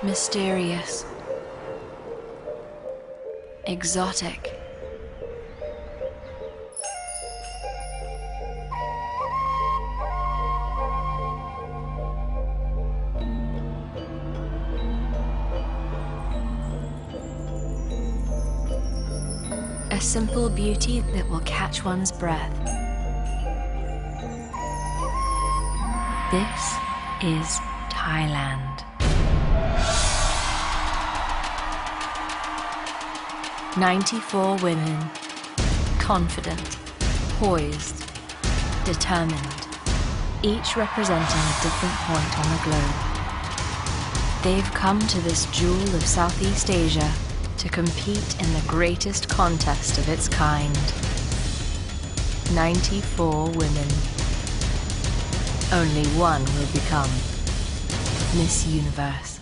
Mysterious, exotic. A simple beauty that will catch one's breath. This is Thailand. 94 women, confident, poised, determined, each representing a different point on the globe. They've come to this jewel of Southeast Asia to compete in the greatest contest of its kind. 94 women. Only one will become Miss Universe.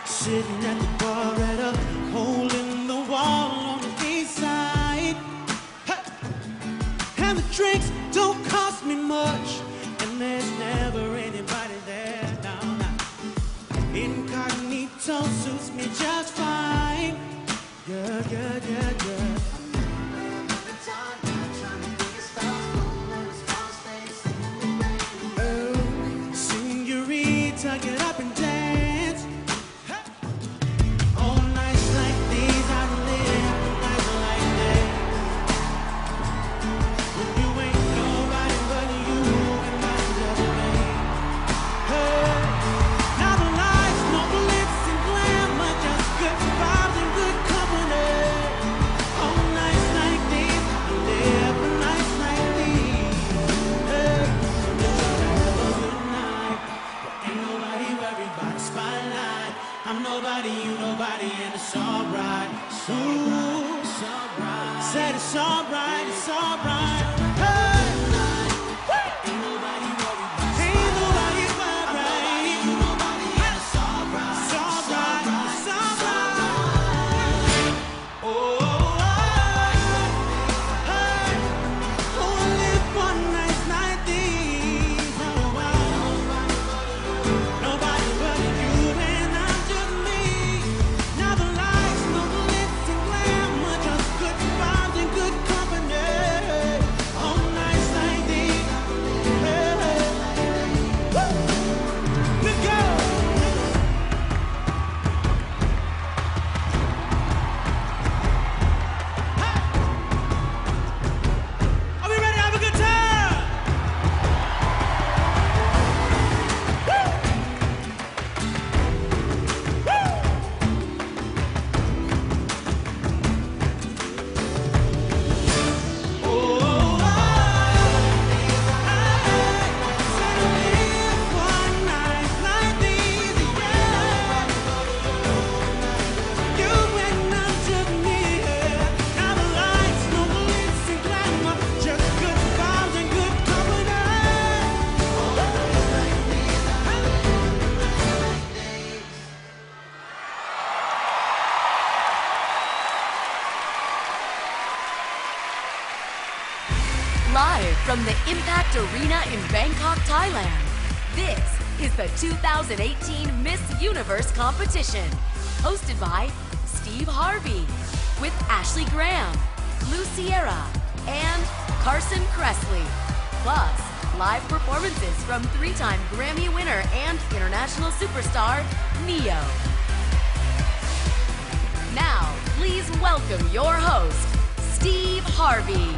Sitting at the bar at a hole in the wall on the east side. Hey. And the drinks don't cost me much, and there's never anybody there. No. Incognito suits me just fine. Yeah. Oh, señorita, get up and dance. All nights like these, I live nights like this. When you ain't nobody but you and I just me. Hey, now the lights, no glitz and glamour, just good vibes and good company. All nights like these, I live nights like these. Hey, just have a good night. Ain't nobody worried about the spotlight. I'm nobody, you nobody, and it's alright. Ooh, it's alright. Said it's alright, it's alright. Hey, ain't nobody worried about the ain't nobody worried. You nobody, and it's alright. It's alright, it's alright. Oh, hey, oh, I live one night like these. Oh, nobody but you and I'm just me. Now the lights, no glitz and glamour, just good vibes and good company. On nights like these, hey, woo, let's go. Hey, are we ready to have a good time? Live from the Impact Arena in Bangkok, Thailand, this is the 2018 Miss Universe competition, hosted by Steve Harvey, with Ashley Graham, Lou Sierra, and Carson Kressley. Plus, live performances from three-time Grammy winner and international superstar, Neo. Now, please welcome your host, Steve Harvey.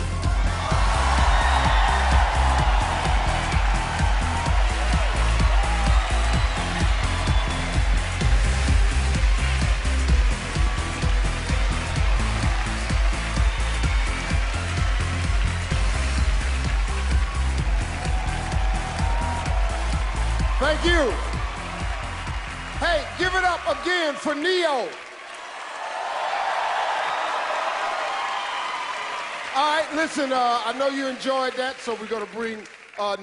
Thank you. Hey, give it up again for Neo. All right, listen, I know you enjoyed that, so we're going to bring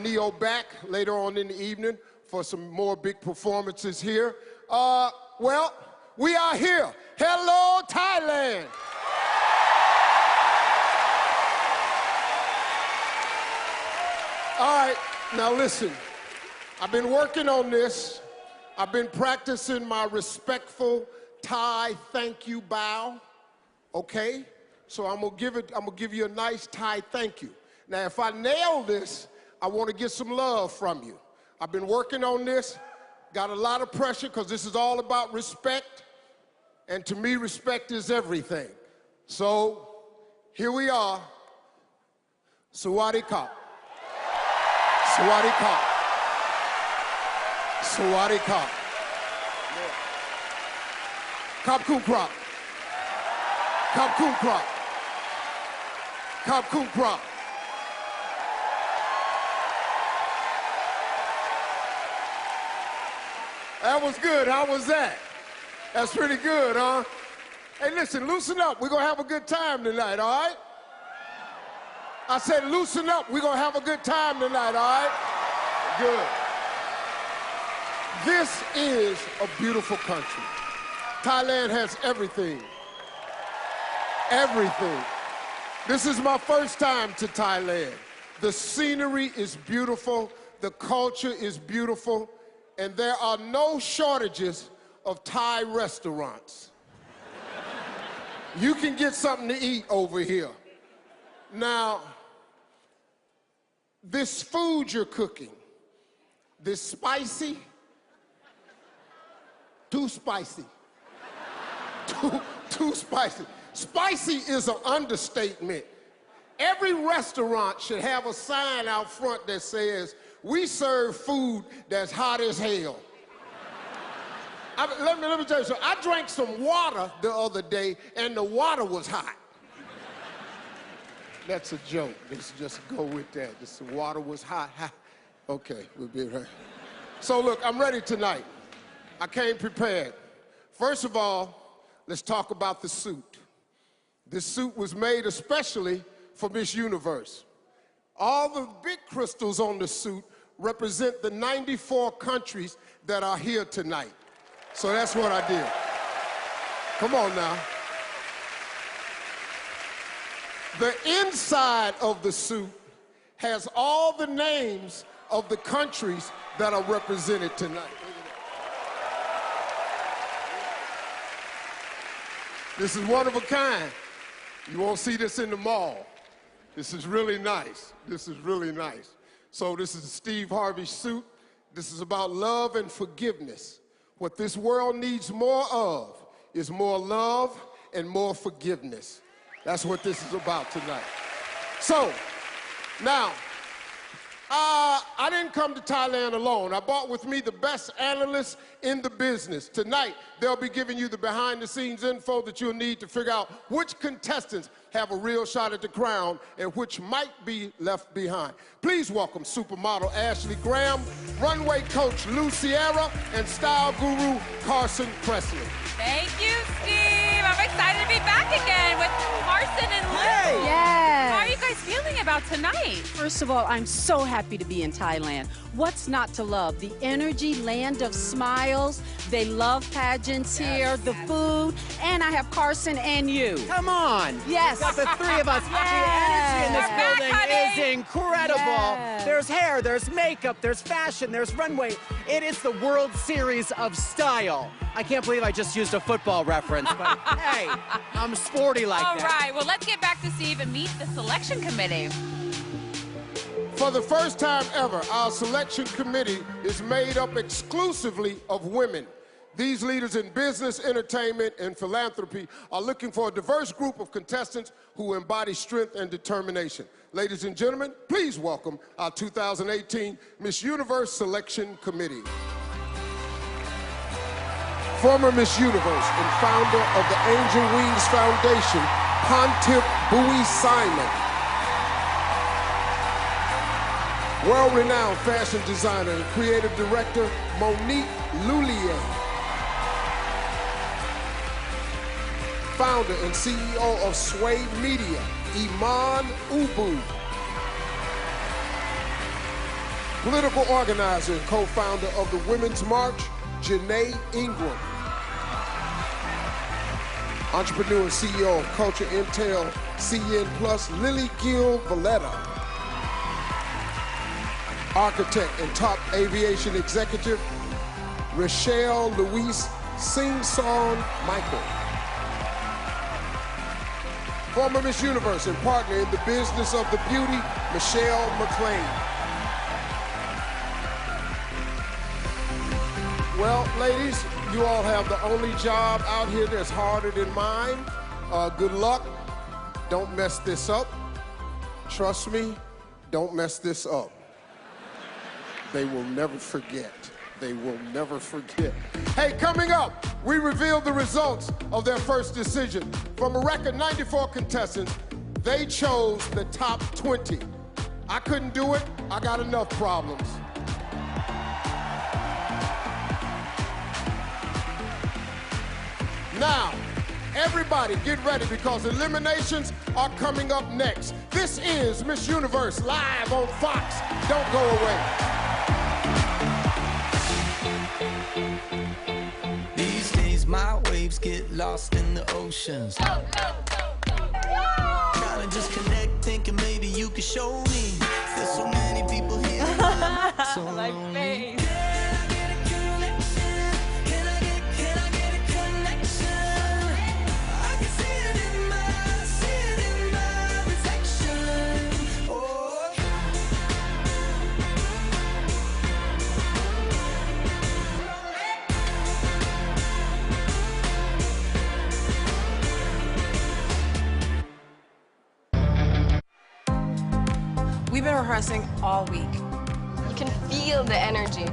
Neo back later on in the evening for some more big performances here. Well, we are here. Hello, Thailand. All right, now listen, I've been working on this. I've been practicing my respectful Thai thank you bow, okay? So I'm gonna give you a nice Thai thank you. Now, if I nail this, I want to get some love from you. I've been working on this, got a lot of pressure because this is all about respect, and to me, respect is everything. So, here we are. Sawadee Ka. Sawadee Ka. Sawadee Ka. Kap Kum Krop. Kap Kum Krop. Kap Kum Krop. That was good. How was that? That's pretty good, huh? Hey, listen, loosen up. We're going to have a good time tonight, all right? I said loosen up. We're going to have a good time tonight, all right? Good. This is a beautiful country. Thailand has everything. Everything. This is my first time to Thailand. The scenery is beautiful. The culture is beautiful. And there are no shortages of Thai restaurants. You can get something to eat over here. Now, this food you're cooking, this spicy, too spicy. Too spicy. Spicy is an understatement. Every restaurant should have a sign out front that says, "We serve food that's hot as hell." Let me tell you something. I drank some water the other day, and the water was hot. That's a joke. Let's just go with that. The water was hot. Okay, we'll be right. So look, I'm ready tonight. I came prepared. First of all, let's talk about the suit. This suit was made especially for Miss Universe. All the big crystals on the suit represent the 94 countries that are here tonight. So that's what I did. Come on now. The inside of the suit has all the names of the countries that are represented tonight. This is one of a kind. You won't see this in the mall. This is really nice. This is really nice. So this is Steve Harvey's suit. This is about love and forgiveness. What this world needs more of is more love and more forgiveness. That's what this is about tonight. So, now, I didn't come to Thailand alone. I brought with me the best analysts in the business. Tonight, they'll be giving you the behind-the-scenes info that you'll need to figure out which contestants have a real shot at the crown and which might be left behind. Please welcome supermodel Ashley Graham, runway coach Lou Sierra, and style guru Carson Presley. Thank you, Steve. I'm excited to be back again with Carson and Lou. Hey. Yes. How are you guys feeling about tonight? First of all, I'm so happy to be in Thailand. What's not to love? The energy, land of smiles. They love pageants here, the food, and I have Carson and you. Come on. Yes. Got the three of us. Yes. The energy in this We're back, building honey. is incredible. Yes. There's hair, there's makeup, there's fashion, there's runway. It is the World Series of Style. I can't believe I just used a football reference, but hey, I'm sporty like All that. right, well, let's get back to Steve and meet the selection committee. For the first time ever, our selection committee is made up exclusively of women. These leaders in business, entertainment, and philanthropy are looking for a diverse group of contestants who embody strength and determination. Ladies and gentlemen, please welcome our 2018 Miss Universe Selection Committee. Former Miss Universe and founder of the Angel Wings Foundation, Pontiff Bowie Simon. World-renowned fashion designer and creative director, Monique Lullier. Founder and CEO of Sway Media, Iman Ubu. Political organizer and co-founder of the Women's March, Janae Ingram. Entrepreneur and CEO of Culture Intel CN Plus, Lily Gill Valletta. Architect and top aviation executive, Rochelle Louise Sing-Song Michael. Former Miss Universe and partner in the business of the beauty, Michelle McLean. Well, ladies, you all have the only job out here that's harder than mine. Good luck. Don't mess this up. Trust me, don't mess this up. They will never forget. They will never forget. Hey, coming up, we revealed the results of their first decision. From a record 94 contestants, they chose the top 20. I couldn't do it. I got enough problems. Now, everybody get ready because eliminations are coming up next. This is Miss Universe live on Fox. Don't go away. These days my waves get lost in the oceans. Trying to just connect, thinking maybe you could show me. There's so many people here. So Like lonely. face. We've been rehearsing all week. You can feel the energy.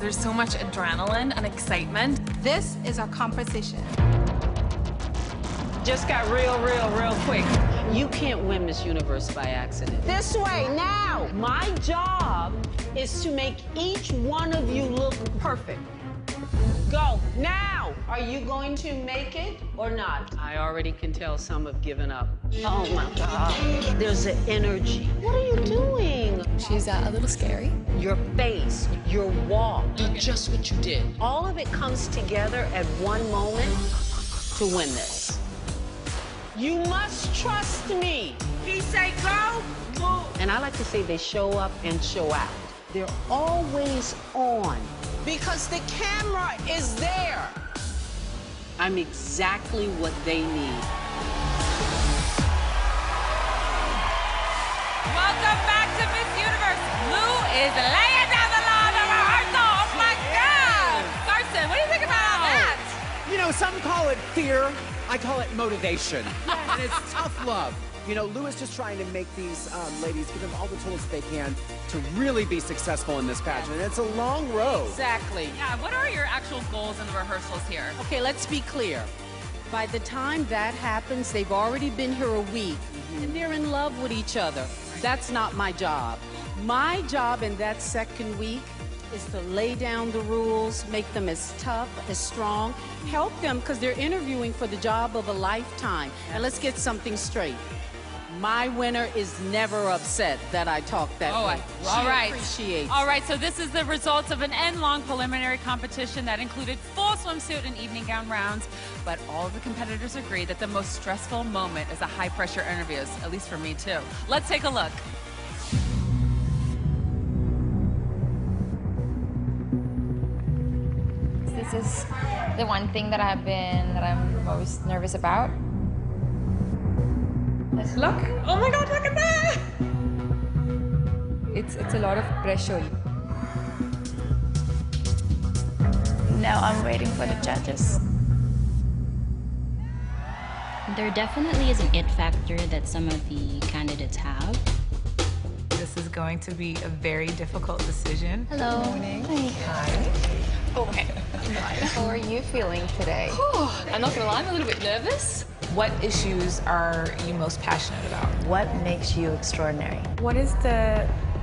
There's so much adrenaline and excitement. This is our competition. Just got real quick. You can't win Miss Universe by accident. This way, now! My job is to make each one of you look perfect. Go, now! Are you going to make it or not? I already can tell some have given up. Oh my God. There's an energy. What are you doing? She's a little scary. Your face, your walk. Do just what you did. All of it comes together at one moment to win this. You must trust me. He say go, move. And I like to say they show up and show out. They're always on. Because the camera is there. I'm exactly what they need. Welcome back to Miss Universe. Lou is laying down the law of rehearsal. Oh my God! Carson, what do you think about all that? You know, some call it fear. I call it motivation. And it's tough love. You know, Lou is just trying to make these ladies, give them all the tools they can to really be successful in this pageant. And it's a long road. Exactly. Yeah, what are your actual goals in the rehearsals here? Okay, let's be clear. By the time that happens, they've already been here a week, and they're in love with each other. That's not my job. My job in that second week is to lay down the rules, make them as tough, as strong, help them because they're interviewing for the job of a lifetime. And let's get something straight. My winner is never upset that I talk that way. All right. Appreciates. All right, so this is the results of an end-long preliminary competition that included full swimsuit and evening gown rounds, but all of the competitors agreed that the most stressful moment is the high-pressure interviews, at least for me too. Let's take a look. This is the one thing that I'm most nervous about. Look! Oh my God, look at that! It's a lot of pressure. Now I'm waiting for the judges. There definitely is an it factor that some of the candidates have. This is going to be a very difficult decision. Hello. Good morning. Hi. Okay. How are you feeling today? I'm not gonna lie, I'm a little bit nervous. What issues are you most passionate about? What makes you extraordinary? What is the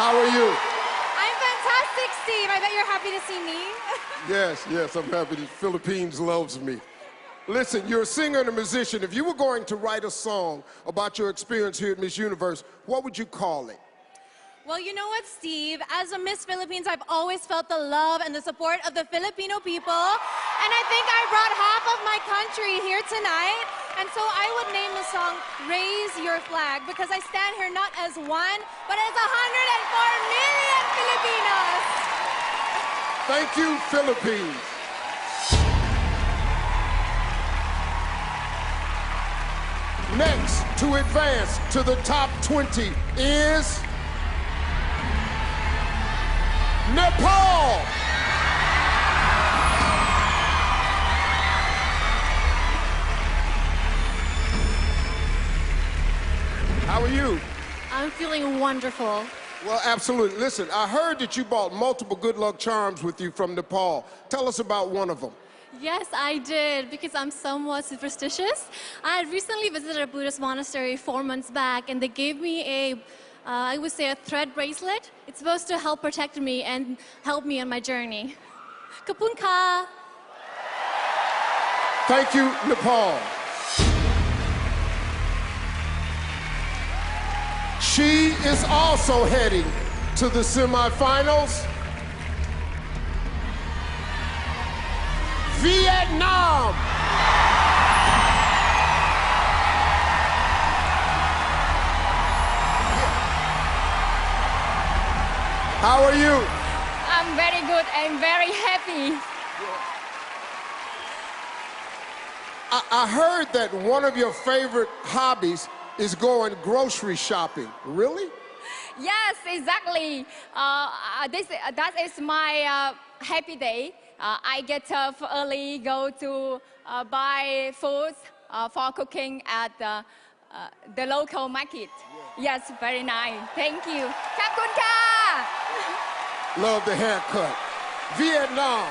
How are you? I'm fantastic, Steve. I bet you're happy to see me. Yes, I'm happy. The Philippines loves me. Listen, you're a singer and a musician. If you were going to write a song about your experience here at Miss Universe, what would you call it? Well, you know what, Steve? As a Miss Philippines, I've always felt the love and the support of the Filipino people. And I think I brought half of my country here tonight. And so I would name the song Raise Your Flag because I stand here not as one, but as 104 million Filipinos. Thank you, Philippines. Next to advance to the top 20 is Nepal. How are you? I'm feeling wonderful. Well, absolutely. Listen, I heard that you brought multiple good luck charms with you from Nepal. Tell us about one of them. Yes, I did, because I'm somewhat superstitious. I had recently visited a Buddhist monastery 4 months back, and they gave me I would say a thread bracelet. It's supposed to help protect me and help me on my journey. Kapun ka! Thank you, Nepal. She is also heading to the semifinals. Vietnam. How are you? I'm very good. I'm very happy. I heard that one of your favorite hobbies is going grocery shopping. Really? Yes, exactly. That is my happy day. I get up early, go to buy food for cooking at the local market. Yes, very nice. Thank you. Khap kun ka! Love the haircut. Vietnam.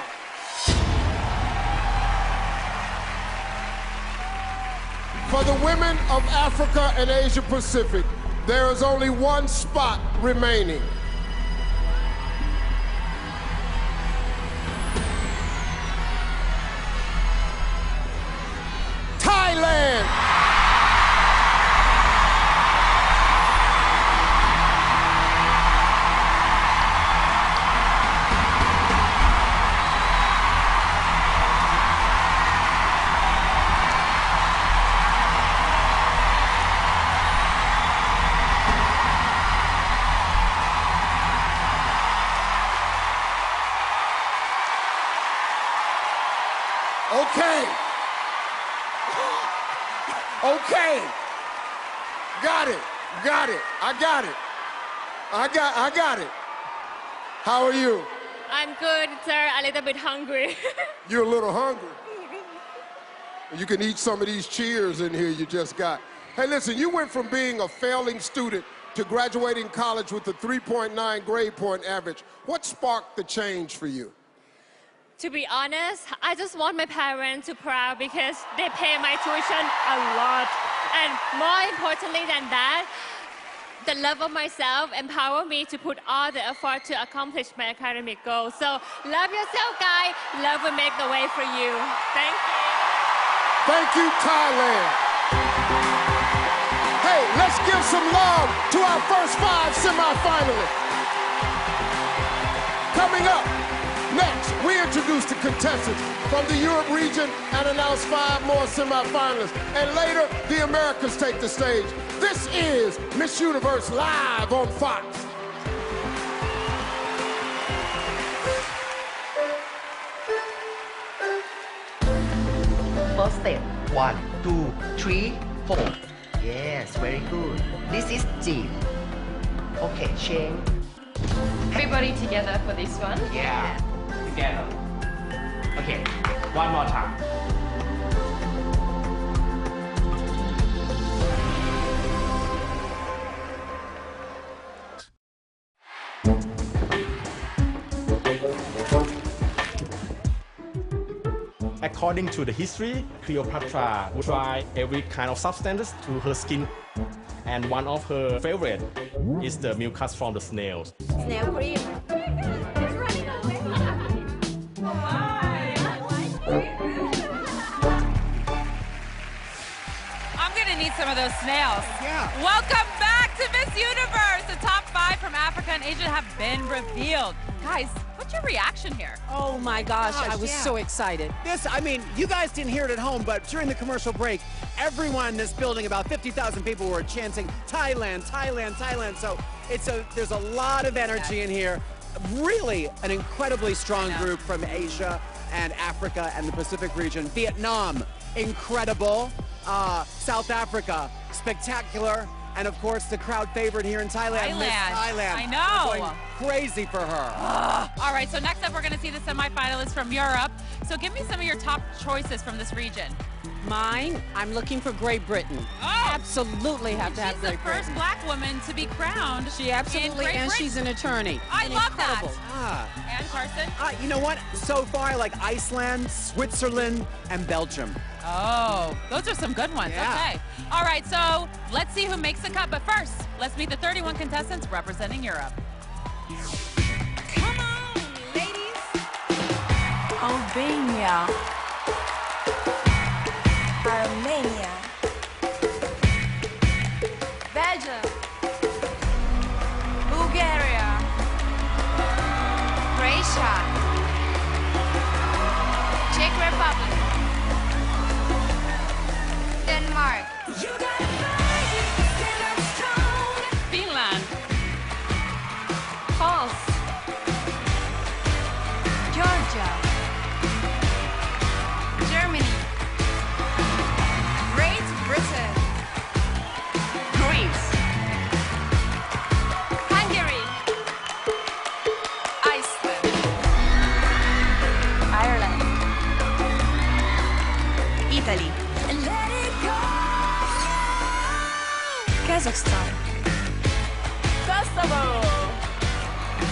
For the women of Africa and Asia Pacific, there is only one spot remaining. Thailand. Okay. Okay. Got it. Got it. I got it. I got it. How are you? I'm good, sir. A little bit hungry. You're a little hungry. You can eat some of these cheers in here you just got. Hey, listen, you went from being a failing student to graduating college with a 3.9 grade point average. What sparked the change for you? To be honest, I just want my parents to be proud because they pay my tuition a lot. And more importantly than that, the love of myself empower me to put all the effort to accomplish my academic goals. So love yourself, guys. Love will make the way for you. Thank you. Thank you, Thailand. Hey, let's give some love to our first 5 semifinalists. Coming up next, we introduce the contestants from the Europe region and announce 5 more semifinalists. And later, the Americans take the stage. This is Miss Universe live on Fox. First step, 1, 2, 3, 4. Yes, very good. This is G. Okay, change. Everybody together for this one? Yeah. Together. Okay, one more time. According to the history, Cleopatra would try every kind of substance to her skin. And one of her favorite is the mucus from the snails. Snail cream. I'm gonna need some of those snails. Yeah. Welcome back to Miss Universe. The top 5 from Africa and Asia have been revealed. Guys, what's your reaction here? Oh my gosh, I was yeah. so excited. I mean, you guys didn't hear it at home, but during the commercial break, everyone in this building, about 50,000 people were chanting, Thailand, Thailand, Thailand. So there's a lot of energy in here. Really an incredibly strong group from Asia and Africa and the Pacific region. Vietnam, incredible. South Africa, spectacular. And of course, the crowd favorite here in Thailand, Miss Thailand. I know. We're going crazy for her. All right, so next up, we're going to see the semifinalists from Europe. So give me some of your top choices from this region. Mine, I'm looking for Great Britain. Oh. Absolutely have to have She's the Great first Britain. black woman to be crowned. She absolutely, in Great and Britain. she's an attorney. I love Incredible. that. And Carson? You know what? So far, I like Iceland, Switzerland, and Belgium. Oh, those are some good ones. Yeah. Okay. All right, so let's see who makes the cut. But first, let's meet the 31 contestants representing Europe. Come on, ladies. Albania, Armenia. Belgium, Bulgaria, Croatia, Czech Republic, Denmark, Finland, France, Georgia, Germany, Great Britain, Greece, Hungary, Iceland, Ireland, Italy, Kazakhstan, Kosovo,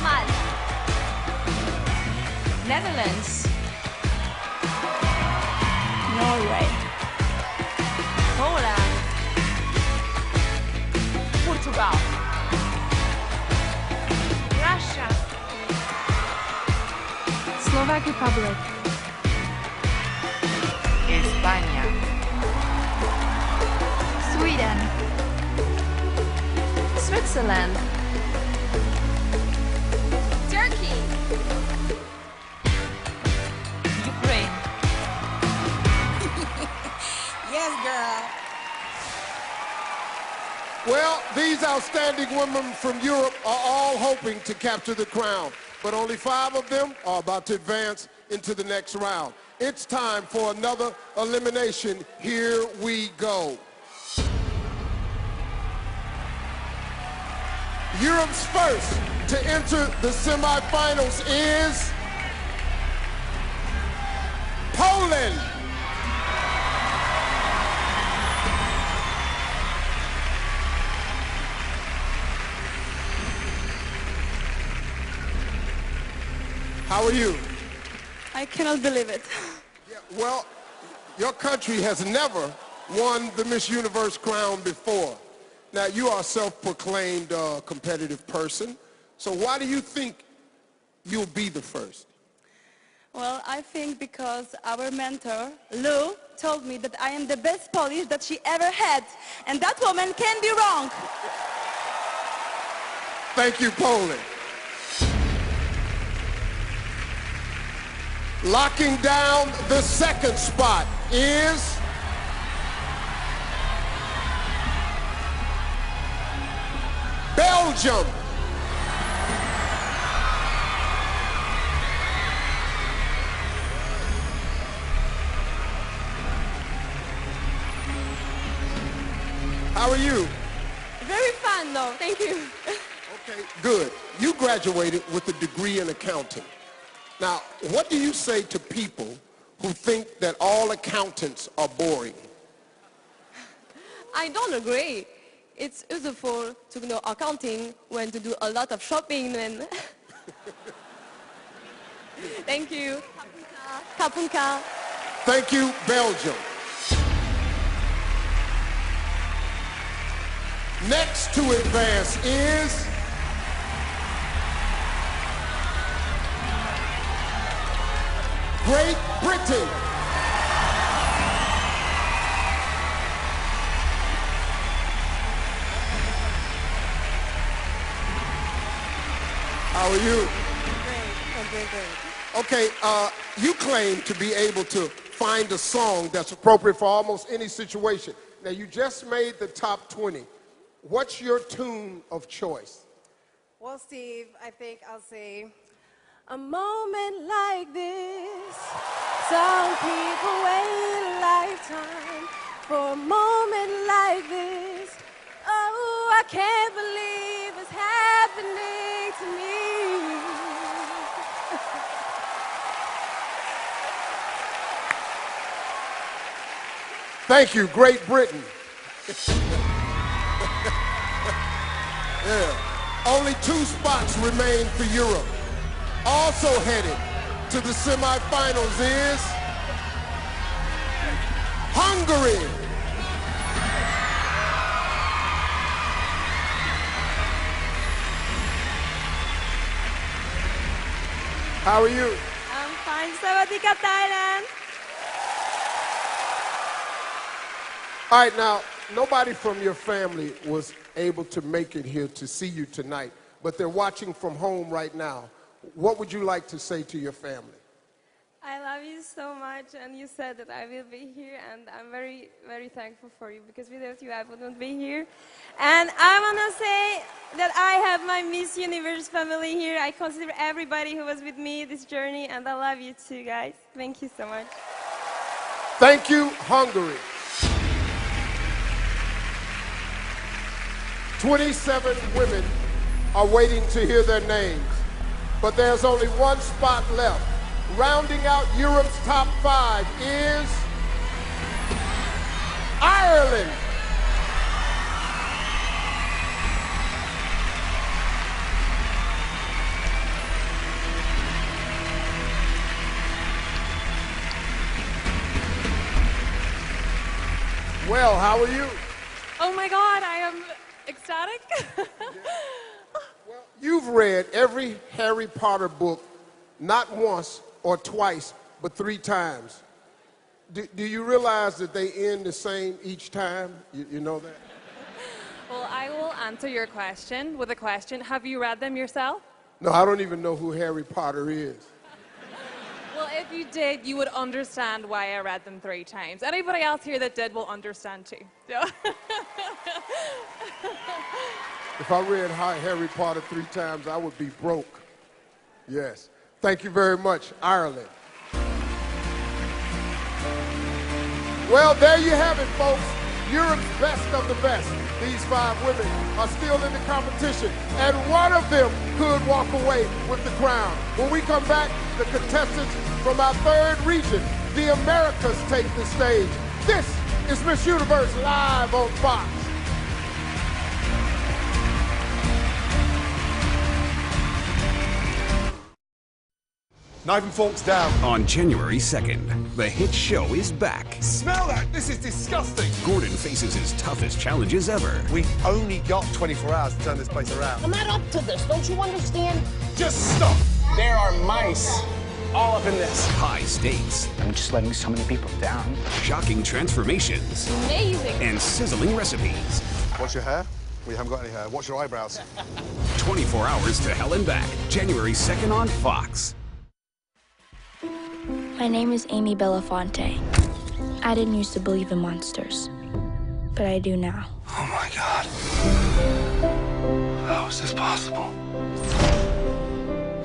Malta, Netherlands, Norway, Poland, Portugal, Russia, Slovak Republic, España, Sweden, Switzerland, Turkey, Ukraine. Yes, girl. Well, these outstanding women from Europe are all hoping to capture the crown, but only 5 of them are about to advance into the next round. It's time for another elimination. Here we go. Europe's first to enter the semifinals is Poland. How are you? I cannot believe it. Yeah, well, your country has never won the Miss Universe crown before. Now, you are a self-proclaimed competitive person, so why do you think you'll be the first? Well, I think because our mentor, Lou, told me that I am the best Polish that she ever had, and that woman can be wrong. Thank you, Poland. Locking down the second spot is Belgium. How are you? Very fun, though. Thank you. Okay, good. You graduated with a degree in accounting. Now, what do you say to people who think that all accountants are boring? I don't agree. It's useful to know accounting when to do a lot of shopping and... Thank you. Kapunka. Thank you, Belgium. Next to advance is Great Britain. How are you? Okay, you claim to be able to find a song that's appropriate for almost any situation. Now, you just made the top 20. What's your tune of choice? Well, Steve, I think I'll say, a moment like this, some people wait a lifetime for a moment like this. Oh, I can't believe it's happening to me. Thank you, Great Britain. Yeah. Only 2 spots remain for Europe. Also headed to the semifinals is Hungary. How are you? I'm fine. Sawadika, Thailand. All right, now, nobody from your family was able to make it here to see you tonight, but they're watching from home right now. What would you like to say to your family? I love you so much, and you said that I will be here, and I'm very, very thankful for you, because without you, I wouldn't be here. And I want to say that I have my Miss Universe family here. I consider everybody who was with me this journey, and I love you too, guys. Thank you so much. Thank you, Hungary. 27 women are waiting to hear their names, but there's only 1 spot left. Rounding out Europe's top 5 is Ireland. Well, how are you? Oh my God, I am ecstatic. You've read every Harry Potter book, not once or twice, but 3 times. Do you realize that they end the same each time? You know that? Well, I will answer your question with a question. Have you read them yourself? No, I don't even know who Harry Potter is. Well, if you did, you would understand why I read them 3 times. Anybody else here that did will understand too. So. If I read Harry Potter 3 times, I would be broke. Yes. Thank you very much, Ireland. Well, there you have it, folks. Europe's best of the best. These 5 women are still in the competition, and one of them could walk away with the crown. When we come back, the contestants from our 3rd region, the Americas, take the stage. This is Miss Universe live on Fox. Knife and forks down. On January 2nd, the hit show is back. Smell that! This is disgusting! Gordon faces his toughest challenges ever. We only got 24 hours to turn this place around. I'm not up to this, don't you understand? Just stop! There are mice all up in this. High stakes. I'm just letting so many people down. Shocking transformations. Amazing. And sizzling recipes. What's your hair? We haven't got any hair. What's your eyebrows? 24 hours to hell and back. January 2nd on Fox. My name is Amy Belafonte. I didn't used to believe in monsters, but I do now. Oh my God. How is this possible?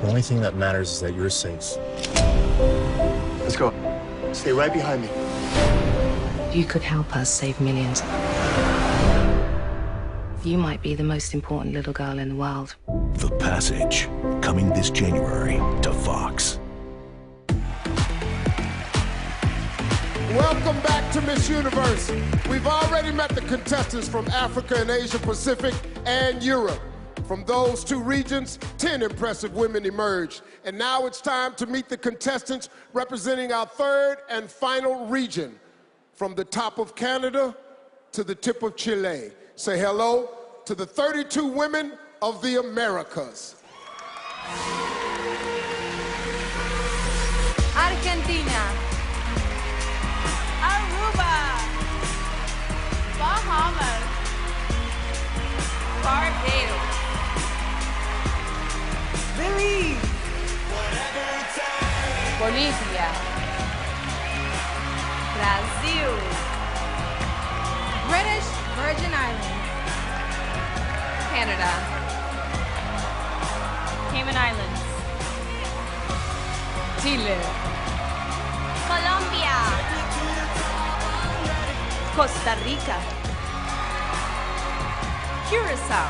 The only thing that matters is that you're safe. Let's go. Stay right behind me. You could help us save millions. You might be the most important little girl in the world. The Passage, coming this January to Fox. Welcome back to Miss Universe. We've already met the contestants from Africa and Asia Pacific and Europe. From those two regions, 10 impressive women emerged. And now it's time to meet the contestants representing our third and final region. From the top of Canada to the tip of Chile. Say hello to the 32 women of the Americas. Argentina, Aruba, Bahamas, Barbados, Belize, Bolivia, Brazil, British Virgin Islands, Canada, Cayman Islands, Chile, Colombia, Costa Rica, Curacao,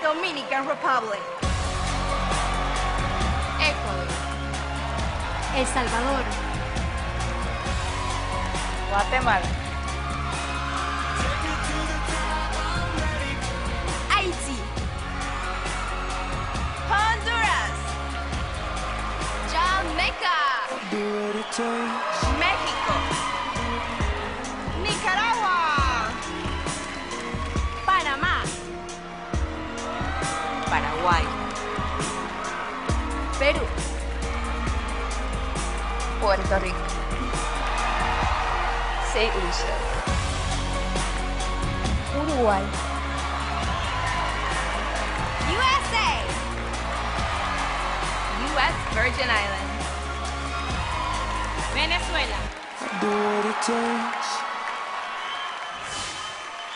Dominican Republic, Ecuador, El Salvador, Guatemala, Haiti, Honduras, Jamaica, México, Nicaragua, Panamá, Paraguay, Perú, Puerto Rico, Seychelles, Uruguay, USA, U.S. Virgin Islands, Venezuela.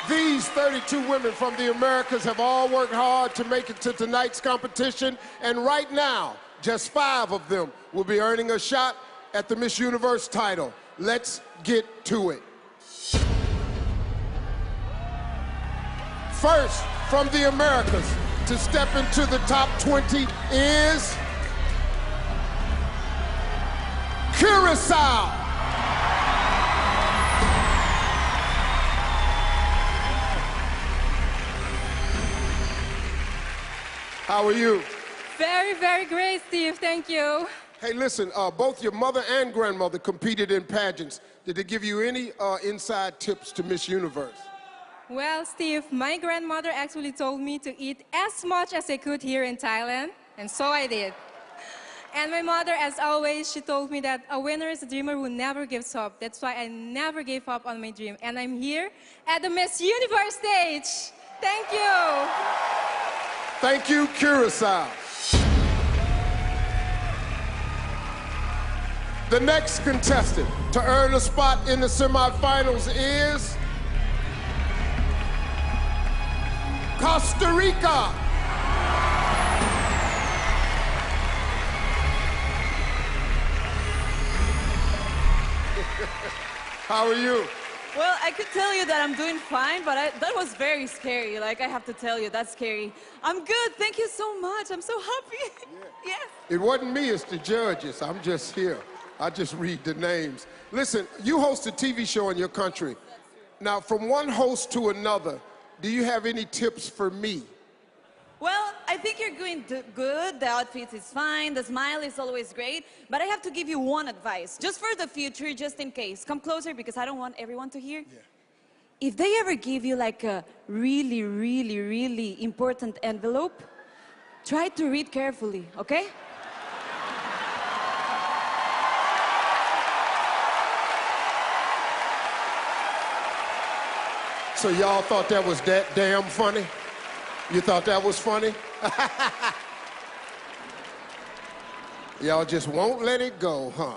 These 32 women from the Americas have all worked hard to make it to tonight's competition, and right now, just 5 of them will be earning a shot at the Miss Universe title. Let's get to it. First, from the Americas, to step into the top 20 is Curacao. How are you? Very, very great, Steve. Thank you. Hey, listen, both your mother and grandmother competed in pageants. Did they give you any inside tips to Miss Universe? Well, Steve, my grandmother actually told me to eat as much as I could here in Thailand, and so I did. And my mother, as always, she told me that a winner is a dreamer who never gives up. That's why I never gave up on my dream. And I'm here at the Miss Universe stage. Thank you. Thank you, Curacao. The next contestant to earn a spot in the semifinals is Costa Rica. How are you? Well, I could tell you that I'm doing fine, but that was very scary. Like, I have to tell you, that's scary. I'm good. Thank you so much. I'm so happy. Yeah. Yes. It wasn't me, it's the judges. I'm just here. I just read the names. Listen, you host a TV show in your country. Now, from one host to another, do you have any tips for me? Well, I think you're doing good. The outfit is fine. The smile is always great. But I have to give you one advice, just for the future, just in case. Come closer, because I don't want everyone to hear. Yeah. If they ever give you like a really, really, really important envelope, try to read carefully, okay? So y'all thought that was that damn funny? You thought that was funny? Y'all just won't let it go, huh? I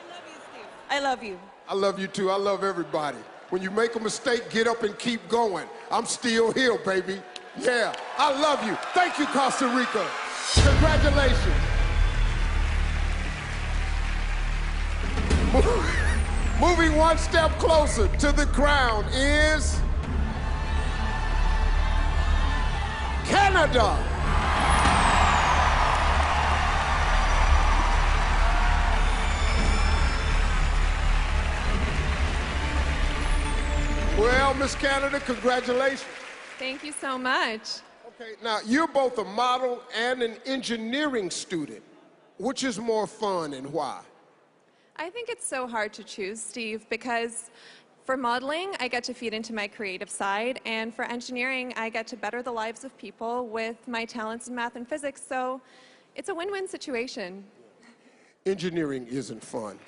love you, Steve. I love you. I love you too. I love everybody. When you make a mistake, get up and keep going. I'm still here, baby. Yeah, I love you. Thank you, Costa Rica. Congratulations. Moving one step closer to the crown is Canada. Well, Miss Canada, congratulations. Thank you so much. Okay, now you're both a model and an engineering student. Which is more fun and why? I think it's so hard to choose, Steve, because for modeling, I get to feed into my creative side, and for engineering, I get to better the lives of people with my talents in math and physics, so it's a win-win situation. Engineering isn't fun.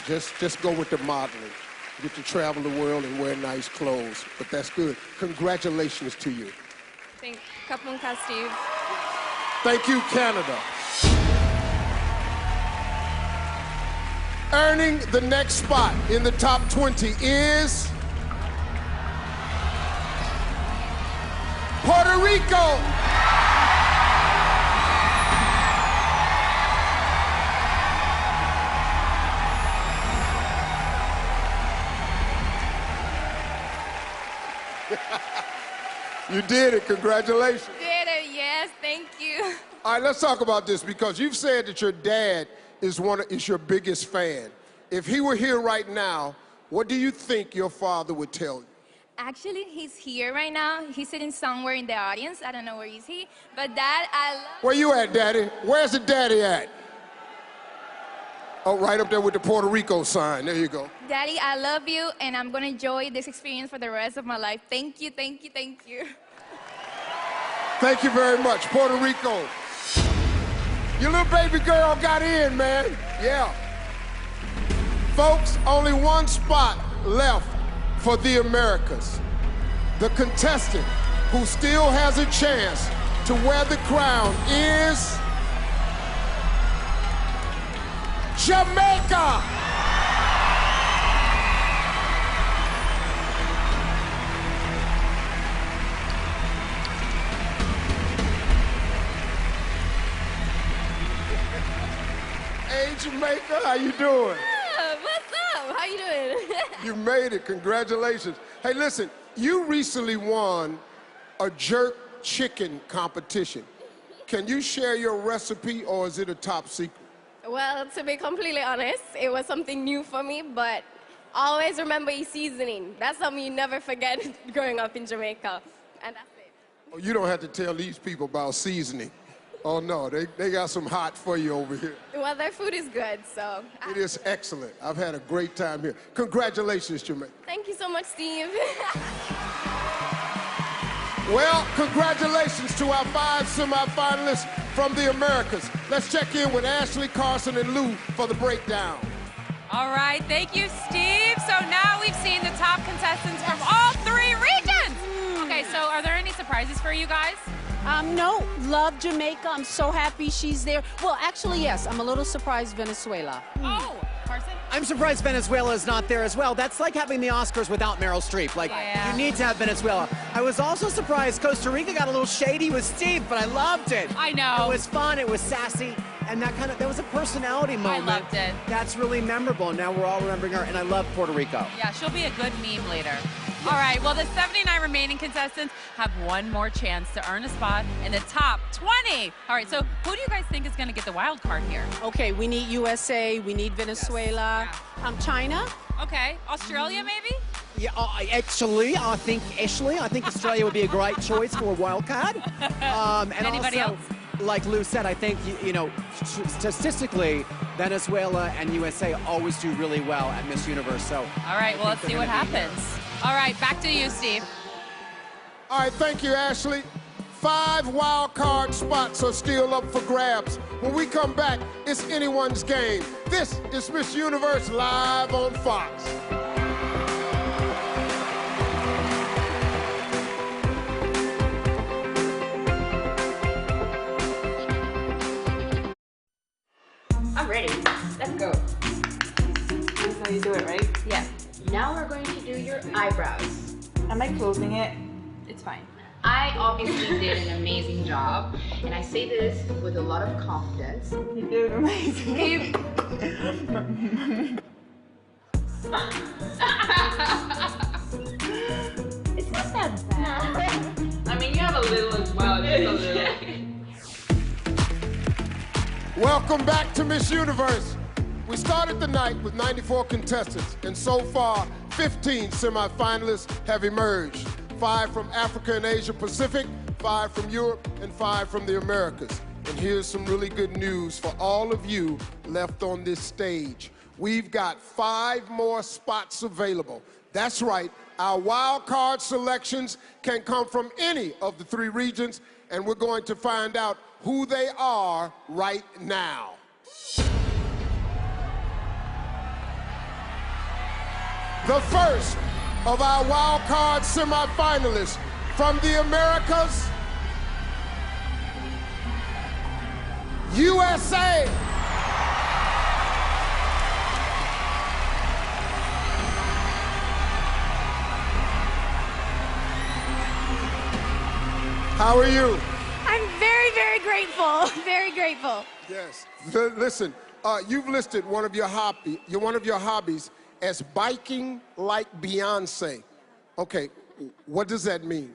Just go with the modeling. You get to travel the world and wear nice clothes, but that's good. Congratulations to you. Thank you, Steve. Thank you, Canada. Earning the next spot in the top 20 is Puerto Rico. You did it. Congratulations. Did it, yes, thank you. All right, let's talk about this because you've said that your dad is your biggest fan. If he were here right now, what do you think your father would tell you? Actually, he's here right now. He's sitting somewhere in the audience. I don't know where is he. But Dad, I love Where you at, Daddy? Where's the daddy at? Oh, right up there with the Puerto Rico sign. There you go. Daddy, I love you, and I'm going to enjoy this experience for the rest of my life. Thank you, thank you, thank you. Thank you very much, Puerto Rico. Your little baby girl got in, man. Yeah. Folks, only one spot left for the Americas. The contestant who still has a chance to wear the crown is Jamaica. Hey, Jamaica, how you doing? What's up? How you doing? You made it. Congratulations. Hey, listen, you recently won a jerk chicken competition. Can you share your recipe, or is it a top secret? Well, to be completely honest, it was something new for me, but always remember your seasoning. That's something you never forget growing up in Jamaica. And that's it. Oh, you don't have to tell these people about seasoning. Oh, no, they got some hot for you over here. Well, their food is good, so. It is excellent. I've had a great time here. Congratulations, Jamaica. Thank you so much, Steve. Well, congratulations to our 5 semifinalists from the Americas. Let's check in with Ashley, Carson, and Lou for the breakdown. All right, thank you, Steve. So now we've seen the top contestants from all 3 regions. Okay, so are there any surprises for you guys? No, love Jamaica. I'm so happy she's there. Well, actually, yes, I'm a little surprised Venezuela. Oh, Carson? I'm surprised Venezuela's not there as well. That's like having the Oscars without Meryl Streep. Like, you need to have Venezuela. I was also surprised Costa Rica got a little shady with Steve, but I loved it. I know. It was fun, it was sassy, and that was a personality moment. I loved it. That's really memorable, and now we're all remembering her, and I love Puerto Rico. Yeah, she'll be a good meme later. All right, well, the 79 remaining contestants have one more chance to earn a spot in the top 20. All right, so who do you guys think is going to get the wild card here? Okay, we need USA, we need Venezuela, China. Okay, Australia maybe? Yeah, actually, I think Australia would be a great choice for a wild card. And Anybody also, else? like Lou said, I think, you know, statistically, Venezuela and USA always do really well at Miss Universe. So, all right, well, let's see what happens. All right, back to you, Steve. All right, thank you, Ashley. 5 wild card spots are still up for grabs. When we come back, it's anyone's game. This is Miss Universe live on Fox. I'm ready. Let's go. That's how you do it, right? Yeah. Now we're going to do your eyebrows. Am I closing it? It's fine. I obviously did an amazing job, and I say this with a lot of confidence. You did amazing. It's not that bad. I mean, you have a little as well, just a little. Welcome back to Miss Universe. We started the night with 94 contestants, and so far, 15 semifinalists have emerged. 5 from Africa and Asia Pacific, 5 from Europe, and 5 from the Americas. And here's some really good news for all of you left on this stage. We've got 5 more spots available. That's right, our wild card selections can come from any of the 3 regions, and we're going to find out who they are right now. The first of our wild card semifinalists from the Americas, USA. How are you? I'm very, very grateful. Very grateful. Yes. Listen, you've listed one of your hobbies as biking like Beyonce. Okay, what does that mean?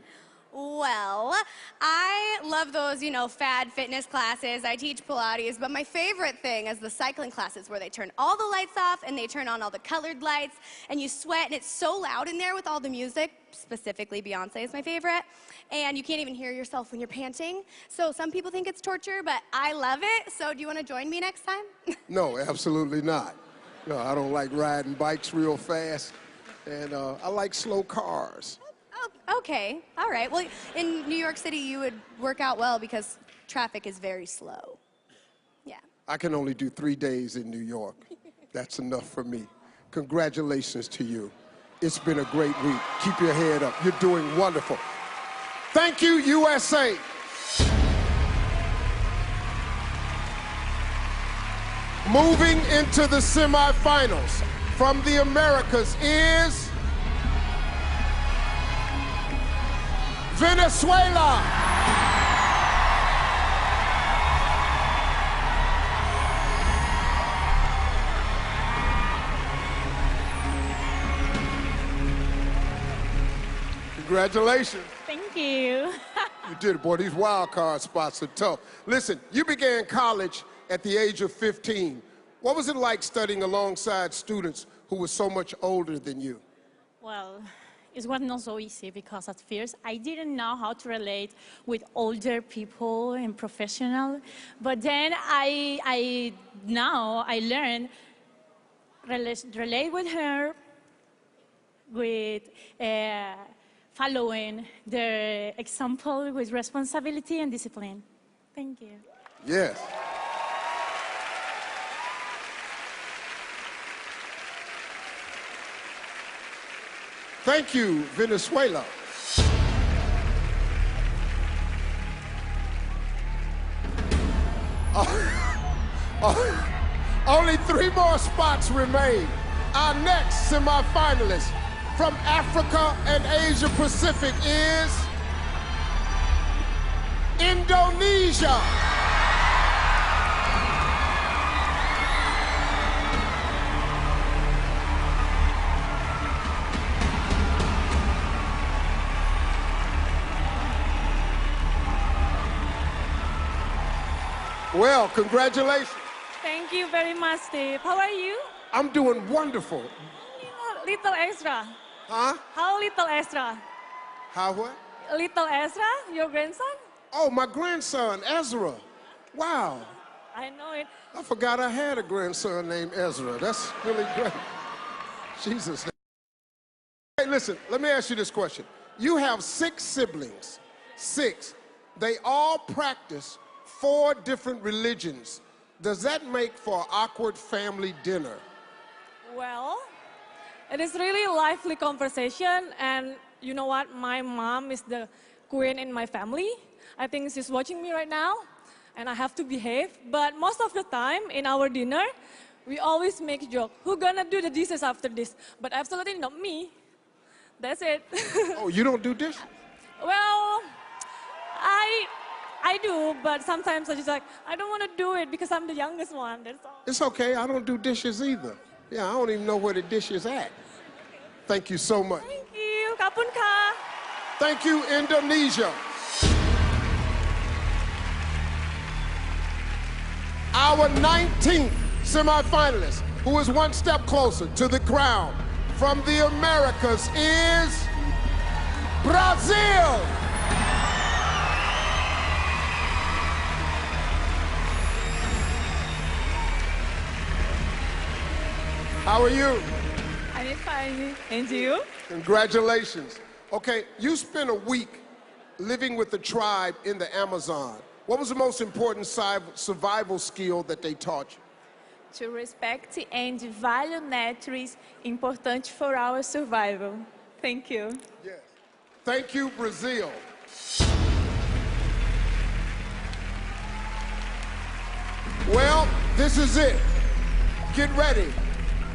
Well, I love those, fad fitness classes. I teach Pilates, but my favorite thing is the cycling classes where they turn all the lights off and they turn on all the colored lights and you sweat and it's so loud in there with all the music. Specifically, Beyonce is my favorite. And you can't even hear yourself when you're panting. So some people think it's torture, but I love it. So do you want to join me next time? No, absolutely not. No, I don't like riding bikes real fast, and I like slow cars. Oh, okay, all right. Well, in New York City, you would work out well because traffic is very slow. Yeah. I can only do 3 days in New York. That's enough for me. Congratulations to you. It's been a great week. Keep your head up. You're doing wonderful. Thank you, USA. Moving into the semifinals from the Americas is Venezuela. Congratulations. Thank you. You did it, boy. These wild card spots are tough. Listen, you began college at the age of 15. What was it like studying alongside students who were so much older than you? Well, it was not so easy because at first I didn't know how to relate with older people and professional. But then I learned relate with her with following their example with responsibility and discipline. Thank you. Yes. Thank you, Venezuela. Only 3 more spots remain. Our next semifinalist from Africa and Asia Pacific is Indonesia. Well, congratulations. Thank you very much, Steve. How are you? I'm doing wonderful. Little extra. Huh? How little extra? How what? Little Ezra, your grandson? Oh, my grandson, Ezra. Wow. I know it. I forgot I had a grandson named Ezra. That's really great. Jesus. Hey, listen, let me ask you this question. You have 6 siblings. 6. They all practice 4 different religions. Does that make for an awkward family dinner? Well, it is really a lively conversation, and you know what? My mom is the queen in my family. I think she's watching me right now, and I have to behave. But most of the time in our dinner, we always make a joke. Who's gonna do the dishes after this? But absolutely not me. That's it. Oh, you don't do dishes? Well, I do, but sometimes I just like, I don't want to do it because I'm the youngest one, that's all. It's okay, I don't do dishes either. Yeah, I don't even know where the dish is at. Thank you so much. Thank you, Kapun ka. Thank you, Indonesia. Our 19th semifinalist, who is 1 step closer to the crown from the Americas, is Brazil! How are you? I'm fine. And you? Congratulations. Okay, you spent a week living with the tribe in the Amazon. What was the most important survival skill that they taught you? To respect and value nature is important for our survival. Thank you. Yes. Thank you, Brazil. Well, this is it. Get ready.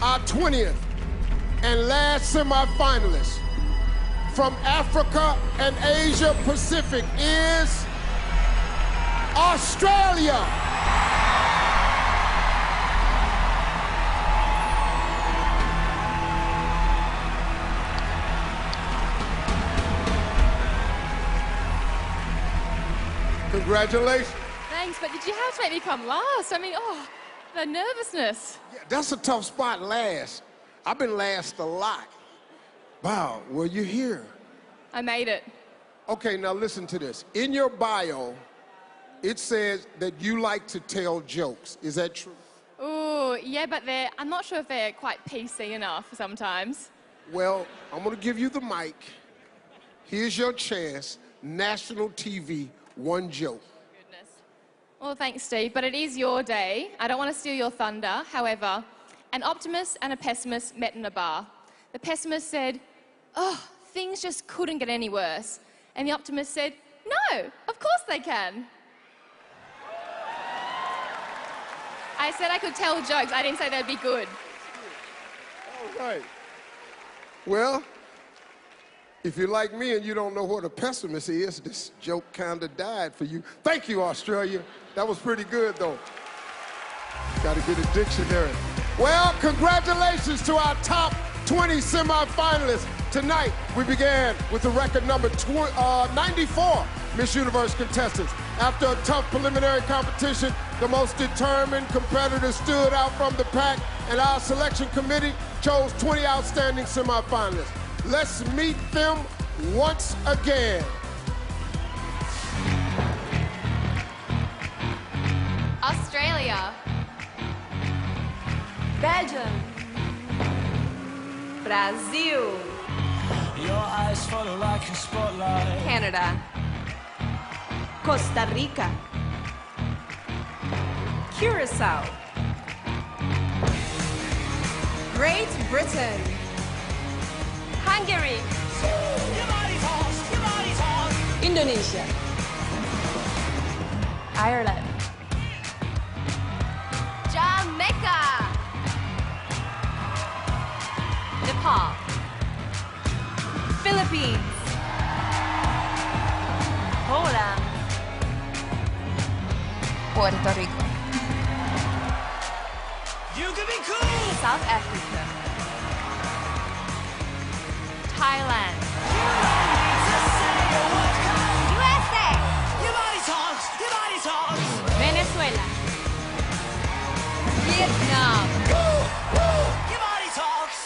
Our 20th and last semifinalist from Africa and Asia Pacific is Australia. Congratulations. Thanks, but did you have to make me come last? I mean, oh, the nervousness. Yeah, that's a tough spot, last. I've been last a lot. Wow, well, you're here. I made it. Okay, now listen to this. In your bio, it says that you like to tell jokes. Is that true? Ooh, yeah, but I'm not sure if they're quite PC enough sometimes. Well, I'm gonna give you the mic. Here's your chance. National TV, one joke. Well, thanks, Steve, but it is your day. I don't want to steal your thunder. However, an optimist and a pessimist met in a bar. The pessimist said, oh, things just couldn't get any worse. And the optimist said, no, of course they can. I said I could tell jokes. I didn't say they'd be good. All right. Well, if you're like me and you don't know what a pessimist is, this joke kind of died for you. Thank you, Australia. That was pretty good, though. Got to get a dictionary. Well, congratulations to our top 20 semifinalists. Tonight, we began with the record number 94 Miss Universe contestants. After a tough preliminary competition, the most determined competitors stood out from the pack, and our selection committee chose 20 outstanding semifinalists. Let's meet them once again. Australia. Pageant. Brazil. Your eyes follow like a spotlight. Canada. Costa Rica. Curacao. Great Britain. Hungary. Indonesia. Ireland. Jamaica. Nepal. Philippines. Poland. Puerto Rico. You can be cool. South Africa. Thailand. USA. Your body talks. Your body talks. Venezuela. Vietnam. Your body talks.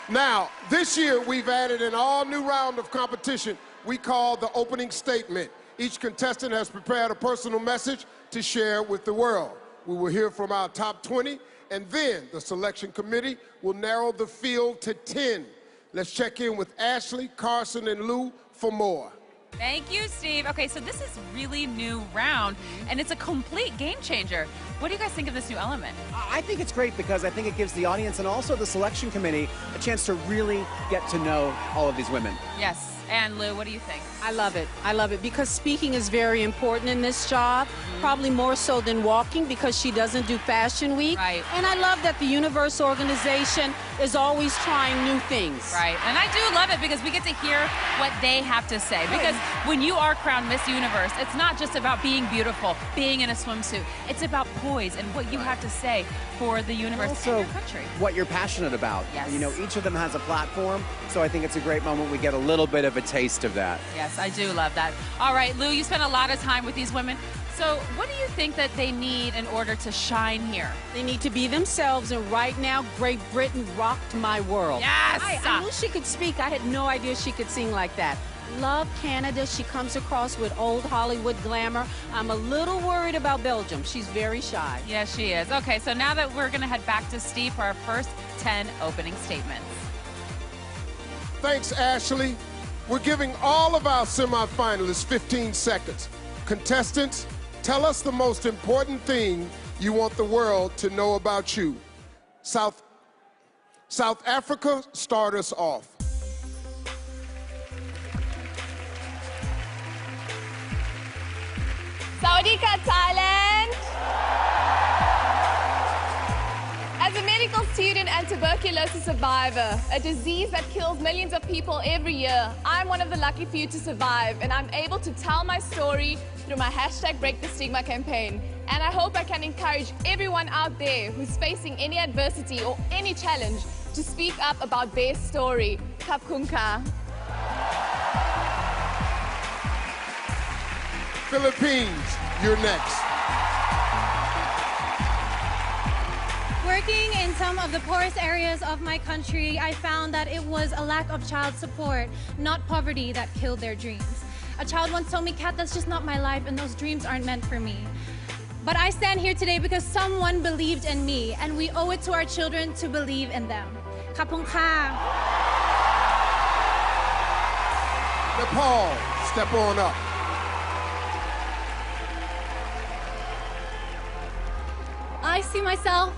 Now, this year, we've added an all-new round of competition we call the opening statement. Each contestant has prepared a personal message to share with the world. We will hear from our top 20, and then the selection committee will narrow the field to 10. Let's check in with Ashley, Carson, and Lou for more. Thank you, Steve. Okay, so this is really new round, and it's a complete game changer. What do you guys think of this new element? I think it's great because I think it gives the audience and also the selection committee a chance to really get to know all of these women. Yes. And Lou, what do you think? I love it. I love it because speaking is very important in this job, probably more so than walking because she doesn't do Fashion Week. Right. And I love that the Universe organization is always trying new things. Right. And I do love it because we get to hear what they have to say. Because when you are crowned Miss Universe, it's not just about being beautiful, being in a swimsuit. It's about poise and what you have to say for the universe also, and your country. What you're passionate about. Yes. You know, each of them has a platform, so I think it's a great moment we get a little bit of a taste of that. Yes, I do love that. All right, Lou, you spent a lot of time with these women. So what do you think that they need in order to shine here? They need to be themselves, and right now, Great Britain rocked my world. Yes! I knew she could speak. I had no idea she could sing like that. Love Canada. She comes across with old Hollywood glamour. I'm a little worried about Belgium. She's very shy. Yes, she is. Okay, so now that we're going to head back to Steve for our first 10 opening statements. Thanks, Ashley. We're giving all of our semifinalists 15 seconds. Contestants, tell us the most important thing you want the world to know about you. South Africa, start us off. Sawadika, Thailand! As a medical student and tuberculosis survivor, a disease that kills millions of people every year, I'm one of the lucky few to survive, and I'm able to tell my story through my #BreakTheStigma campaign. And I hope I can encourage everyone out there who's facing any adversity or any challenge to speak up about their story. Khap khun ka. Philippines, you're next. Working in some of the poorest areas of my country, I found that it was a lack of child support, not poverty, that killed their dreams. A child once told me, "Kat, that's just not my life, and those dreams aren't meant for me." But I stand here today because someone believed in me, and we owe it to our children to believe in them. Kapung ka. Nepal, step on up. I see myself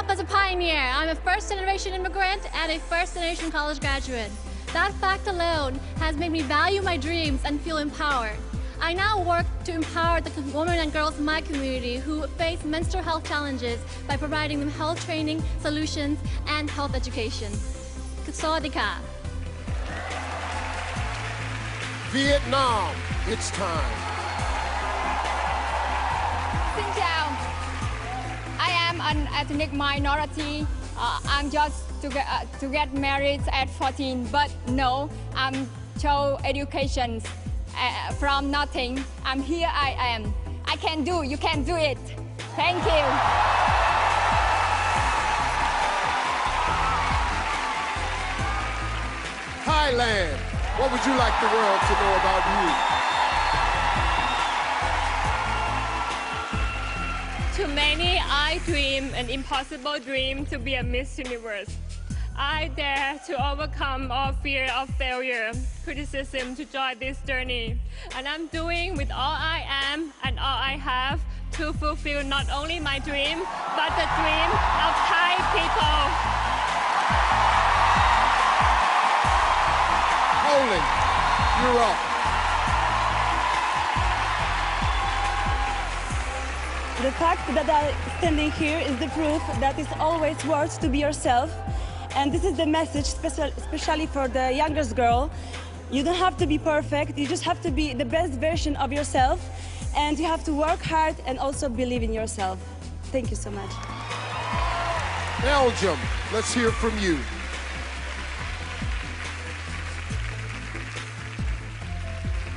as a pioneer. I'm a first-generation immigrant and a first-generation college graduate. That fact alone has made me value my dreams and feel empowered. I now work to empower the women and girls in my community who face menstrual health challenges by providing them health training, solutions, and health education. Sawadika. Vietnam, it's time. Xin chào. I am an ethnic minority. I'm just to get married at 14, but no, I'm chose education from nothing. I'm here. I am. I can do. You can do it. Thank you. Thailand, what would you like the world to know about you? To many, I dream an impossible dream to be a Miss Universe. I dare to overcome all fear of failure, criticism to join this journey. And I'm doing with all I am and all I have to fulfill not only my dream, but the dream of Thai people. Poland, you're up. The fact that I'm standing here is the proof that it's always worth to be yourself. And this is the message, especially for the youngest girl. You don't have to be perfect. You just have to be the best version of yourself. And you have to work hard and also believe in yourself. Thank you so much. Belgium, let's hear from you.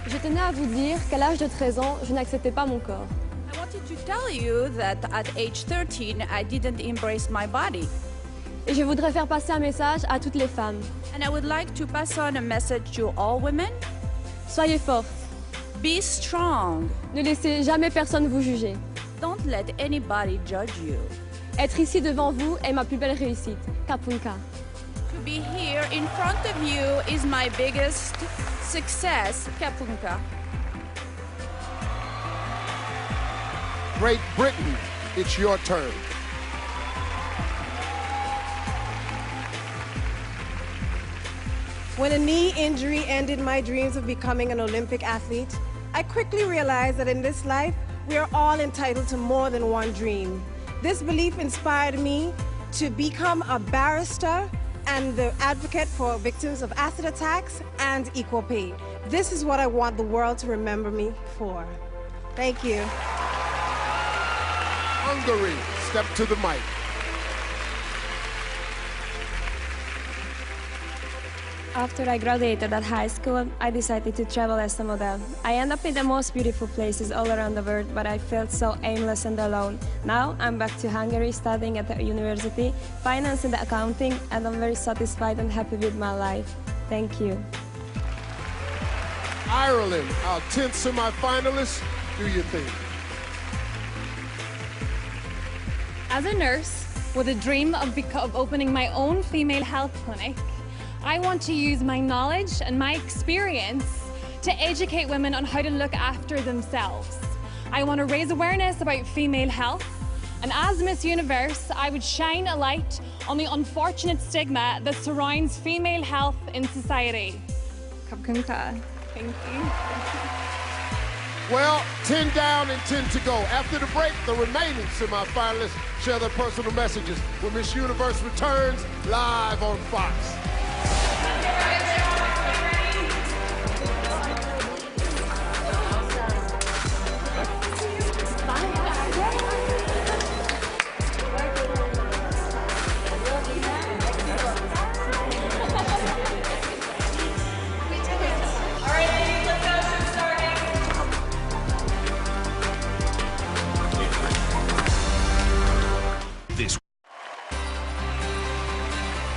Je tenais à vous dire qu'à l'âge de 13 ans, je n'acceptais pas mon corps. I wanted to tell you that at age 13, I didn't embrace my body. Et je voudrais faire passer un message à toutes les femmes. And I would like to pass on a message to all women. Soyez fortes. Be strong. Ne laissez jamais personne vous juger. Don't let anybody judge you. Être ici devant vous est ma plus belle réussite. Kapunka. To be here in front of you is my biggest success. Kapunka. Great Britain, it's your turn. When a knee injury ended my dreams of becoming an Olympic athlete, I quickly realized that in this life, we are all entitled to more than one dream. This belief inspired me to become a barrister and the advocate for victims of acid attacks and equal pay. This is what I want the world to remember me for. Thank you. Hungary, step to the mic. After I graduated at high school, I decided to travel as a model. I ended up in the most beautiful places all around the world, but I felt so aimless and alone. Now I'm back to Hungary studying at the university, finance and accounting, and I'm very satisfied and happy with my life. Thank you. Ireland, our 10th semi-finalist, do your thing. As a nurse with a dream of opening my own female health clinic, I want to use my knowledge and my experience to educate women on how to look after themselves. I want to raise awareness about female health, and as Miss Universe, I would shine a light on the unfortunate stigma that surrounds female health in society. Thank you. Well, 10 down and 10 to go. After the break, the remaining semi-finalists share their personal messages when Miss Universe returns live on Fox.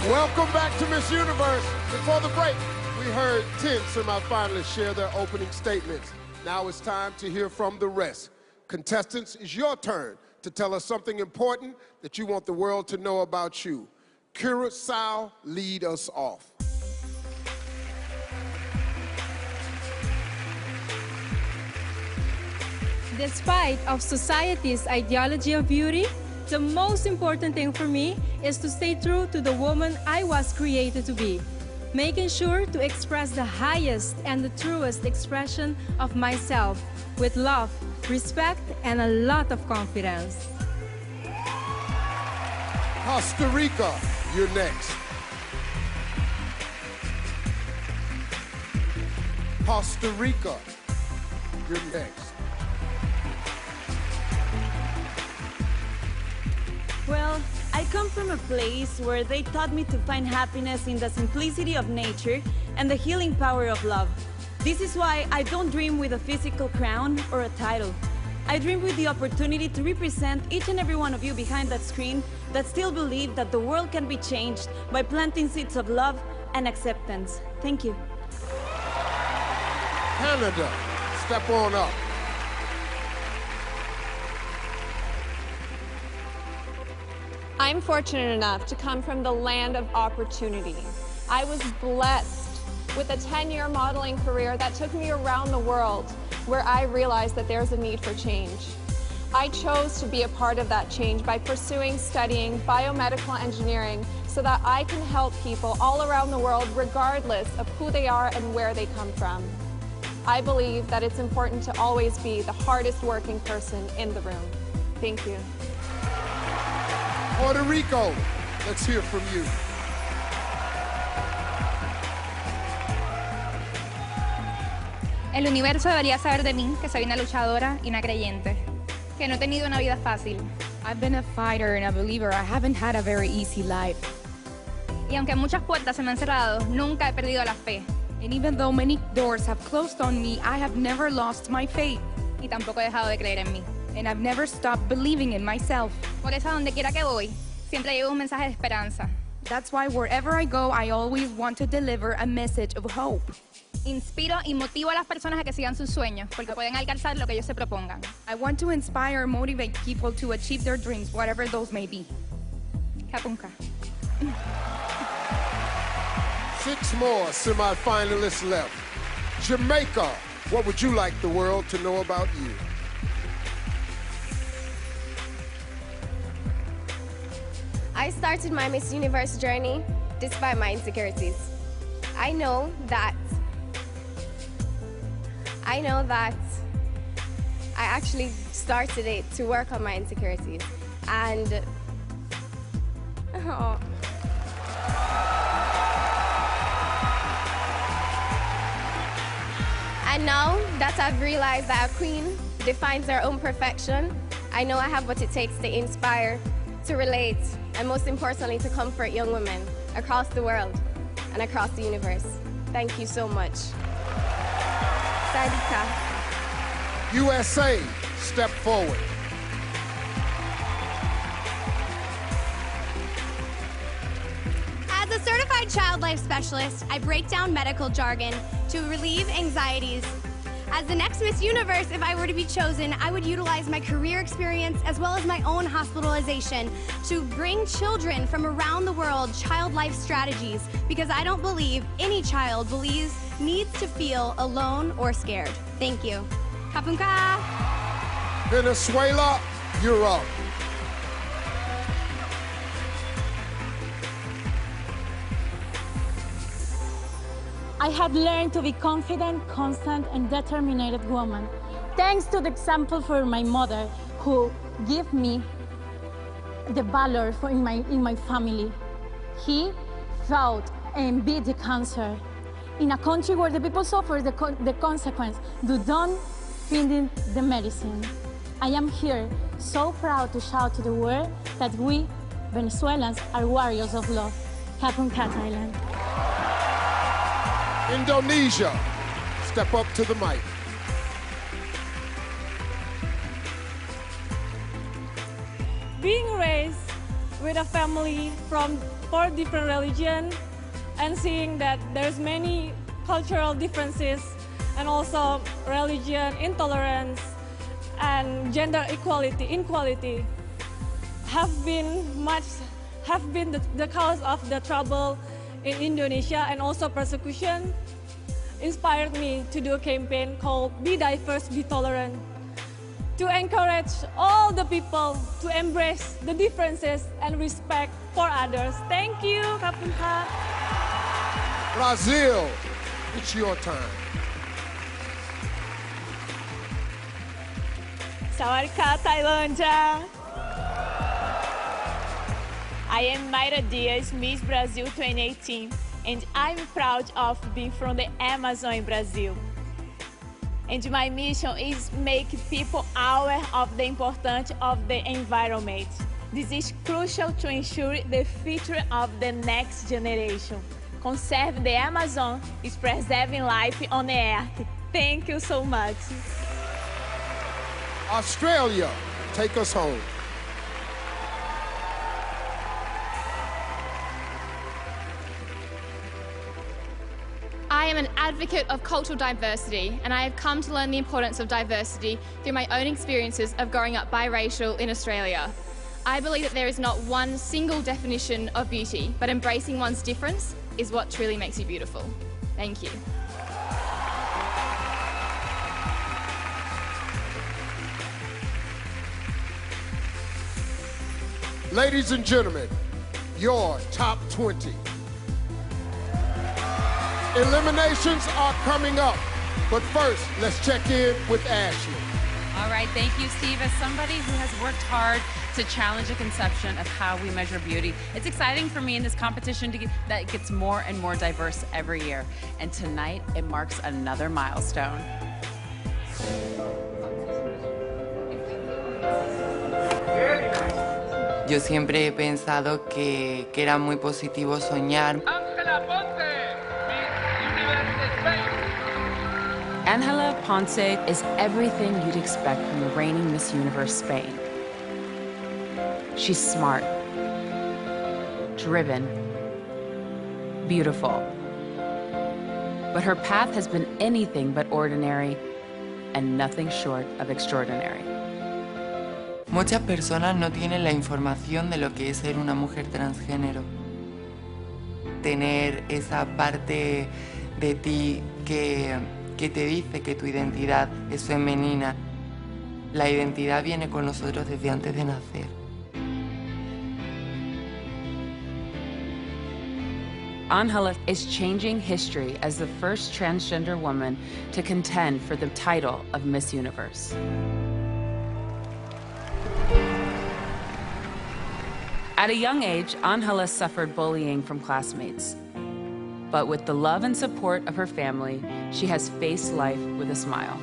Welcome back to Miss Universe. Before the break, we heard 10 semi-finalists share their opening statements. Now it's time to hear from the rest. Contestants, it's your turn to tell us something important that you want the world to know about you. Curacao, lead us off. Despite of society's ideology of beauty, the most important thing for me is to stay true to the woman I was created to be, making sure to express the highest and the truest expression of myself with love, respect, and a lot of confidence. Costa Rica, you're next. Costa Rica, you're next. Well, I come from a place where they taught me to find happiness in the simplicity of nature and the healing power of love. This is why I don't dream with a physical crown or a title. I dream with the opportunity to represent each and every one of you behind that screen that still believe that the world can be changed by planting seeds of love and acceptance. Thank you. Canada, step on up. I'm fortunate enough to come from the land of opportunity. I was blessed with a 10-year modeling career that took me around the world, where I realized that there's a need for change. I chose to be a part of that change by studying biomedical engineering so that I can help people all around the world regardless of who they are and where they come from. I believe that it's important to always be the hardest working person in the room. Thank you. Puerto Rico, let's hear from you. El universo debería saber de mí que soy una luchadora y una creyente, que no he tenido una vida fácil. I've been a fighter and a believer. I haven't had a very easy life. Y aunque muchas puertas se me han cerrado, nunca he perdido la fe. And even though many doors have closed on me, I have never lost my faith. Y tampoco he dejado de creer en mí. And I've never stopped believing in myself. Por eso, donde quiera que voy, siempre llevo un mensaje de esperanza. That's why wherever I go, I always want to deliver a message of hope. Inspiro y motivo a las personas a que sigan sus sueños, porque pueden alcanzar lo que ellos se propongan. I want to inspire and motivate people to achieve their dreams, whatever those may be. Kapunka. 6 more semi-finalists left. Jamaica, what would you like the world to know about you? I started my Miss Universe journey despite my insecurities. I know that I actually started it to work on my insecurities. And and now that I've realized that a queen defines her own perfection, I know I have what it takes to inspire, to relate, and most importantly, to comfort young women across the world. and across the universe. Thank you so much. Sadika. USA, step forward. As a certified child life specialist, I break down medical jargon to relieve anxieties. As the next Miss Universe, if I were to be chosen, I would utilize my career experience as well as my own hospitalization to bring children from around the world child life strategies, because I don't believe any child needs to feel alone or scared. Thank you. Kapunka. Venezuela, you're up. I have learned to be confident, constant, and determined woman, thanks to the example for my mother, who gave me the valor in my family. He fought and beat the cancer. In a country where the people suffer the consequence, they don't find the medicine. I am here so proud to shout to the world that we, Venezuelans, are warriors of love. Kapunka, Thailand. Indonesia, step up to the mic. Being raised with a family from 4 different religions and seeing that there's many cultural differences and also religion intolerance and gender inequality have been the cause of the trouble in Indonesia, and also persecution inspired me to do a campaign called Be Diverse, Be Tolerant, to encourage all the people to embrace the differences and respect for others. Thank you, Kapunka. Brazil, it's your time. Sawadika, Thailandia. I am Mayra Diaz, Miss Brazil 2018, and I'm proud of being from the Amazon in Brazil. And my mission is make people aware of the importance of the environment. This is crucial to ensure the future of the next generation. Conserve the Amazon is preserving life on the earth. Thank you so much. Australia, take us home. I am an advocate of cultural diversity, and I have come to learn the importance of diversity through my own experiences of growing up biracial in Australia. I believe that there is not one single definition of beauty, but embracing one's difference is what truly makes you beautiful. Thank you. Ladies and gentlemen, your top 20. Eliminations are coming up, but first, let's check in with Ashley. All right, thank you, Steve. As somebody who has worked hard to challenge the conception of how we measure beauty, it's exciting for me in this competition that it gets more and more diverse every year. And tonight, it marks another milestone. Yo siempre he pensado que era muy positivo soñar. Angela Ponce is everything you'd expect from the reigning Miss Universe Spain. She's smart, driven, beautiful. But her path has been anything but ordinary and nothing short of extraordinary. Muchas personas no tienen la información de lo que es ser una mujer transgénero. Tener esa parte de ti que te dice que tu identidad es femenina. La identidad viene con nosotros desde antes de nacer. Angela is changing history as the first transgender woman to contend for the title of Miss Universe. At a young age, Angela suffered bullying from classmates. But with the love and support of her family, she has faced life with a smile.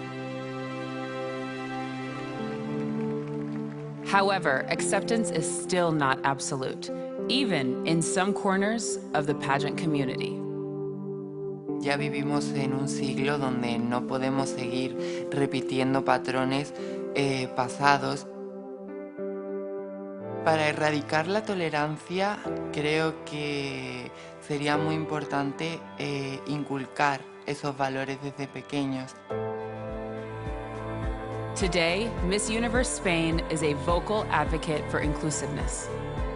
However, acceptance is still not absolute, even in some corners of the pageant community. ya vivimos en un siglo donde no podemos seguir repitiendo patrones pasados. Para erradicar la tolerancia, creo que sería muy importante inculcar esos valores desde pequeños. Today, Miss Universe Spain is a vocal advocate for inclusiveness.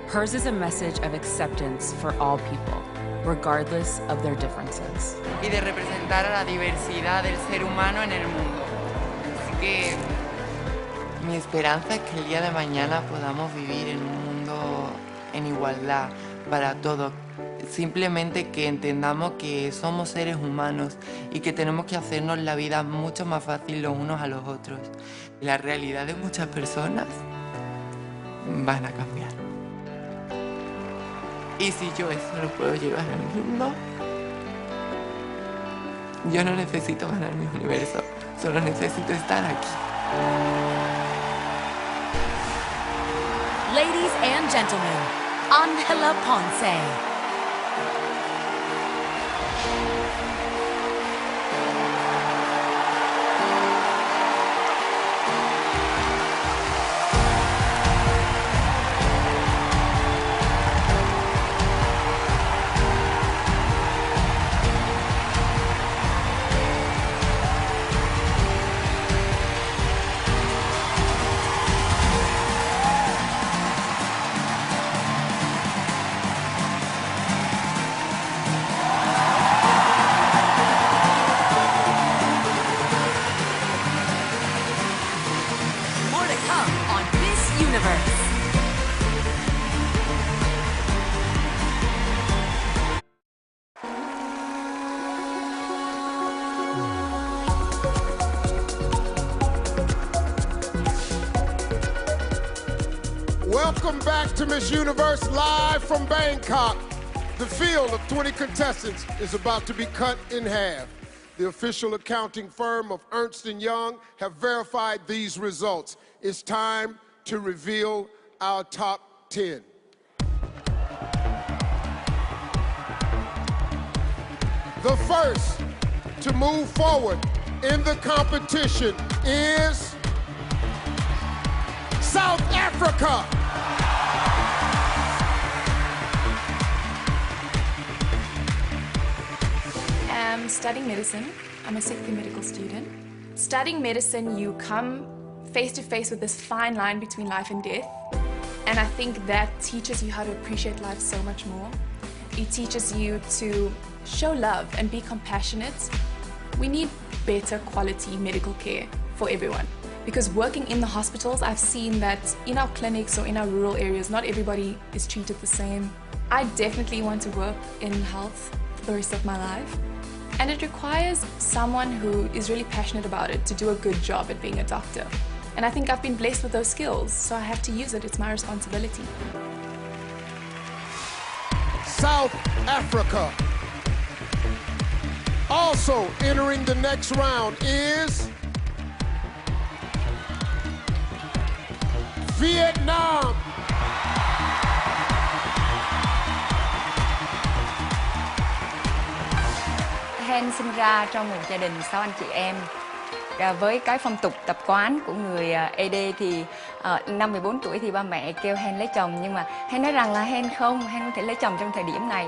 Hers is a message of acceptance for all people, regardless of their differences. Y de representar a la diversidad del ser humano en el mundo. Así que mi esperanza es que el día de mañana podamos vivir en un mundo en igualdad para todos. Simplemente que entendamos que somos seres humanos y que tenemos que hacernos la vida mucho más fácil los unos a los otros. La realidad de muchas personas van a cambiar. Y si yo eso lo puedo llevar al mundo, yo no necesito ganar mi universo, solo necesito estar aquí. Ladies and gentlemen, Ángela Ponce. Welcome back to Miss Universe live from Bangkok. The field of 20 contestants is about to be cut in half. The official accounting firm of Ernst & Young have verified these results. It's time to reveal our top 10. The first to move forward in the competition is South Africa. I'm studying medicine. I'm a second medical student. Studying medicine, you come face to face with this fine line between life and death. And I think that teaches you how to appreciate life so much more. It teaches you to show love and be compassionate. We need better quality medical care for everyone. Because working in the hospitals, I've seen that in our clinics or in our rural areas, not everybody is treated the same. I definitely want to work in health for the rest of my life. And it requires someone who is really passionate about it to do a good job at being a doctor. And I think I've been blessed with those skills, so I have to use it. It's my responsibility. South Africa. Also entering the next round is Vietnam. Hen sinh ra trong một gia đình 6 anh chị em. Với cái phong tục tập quán của người ED thì năm 14 tuổi thì ba mẹ kêu Hen lấy chồng, nhưng mà Hen nói rằng là Hen không thể lấy chồng trong thời điểm này.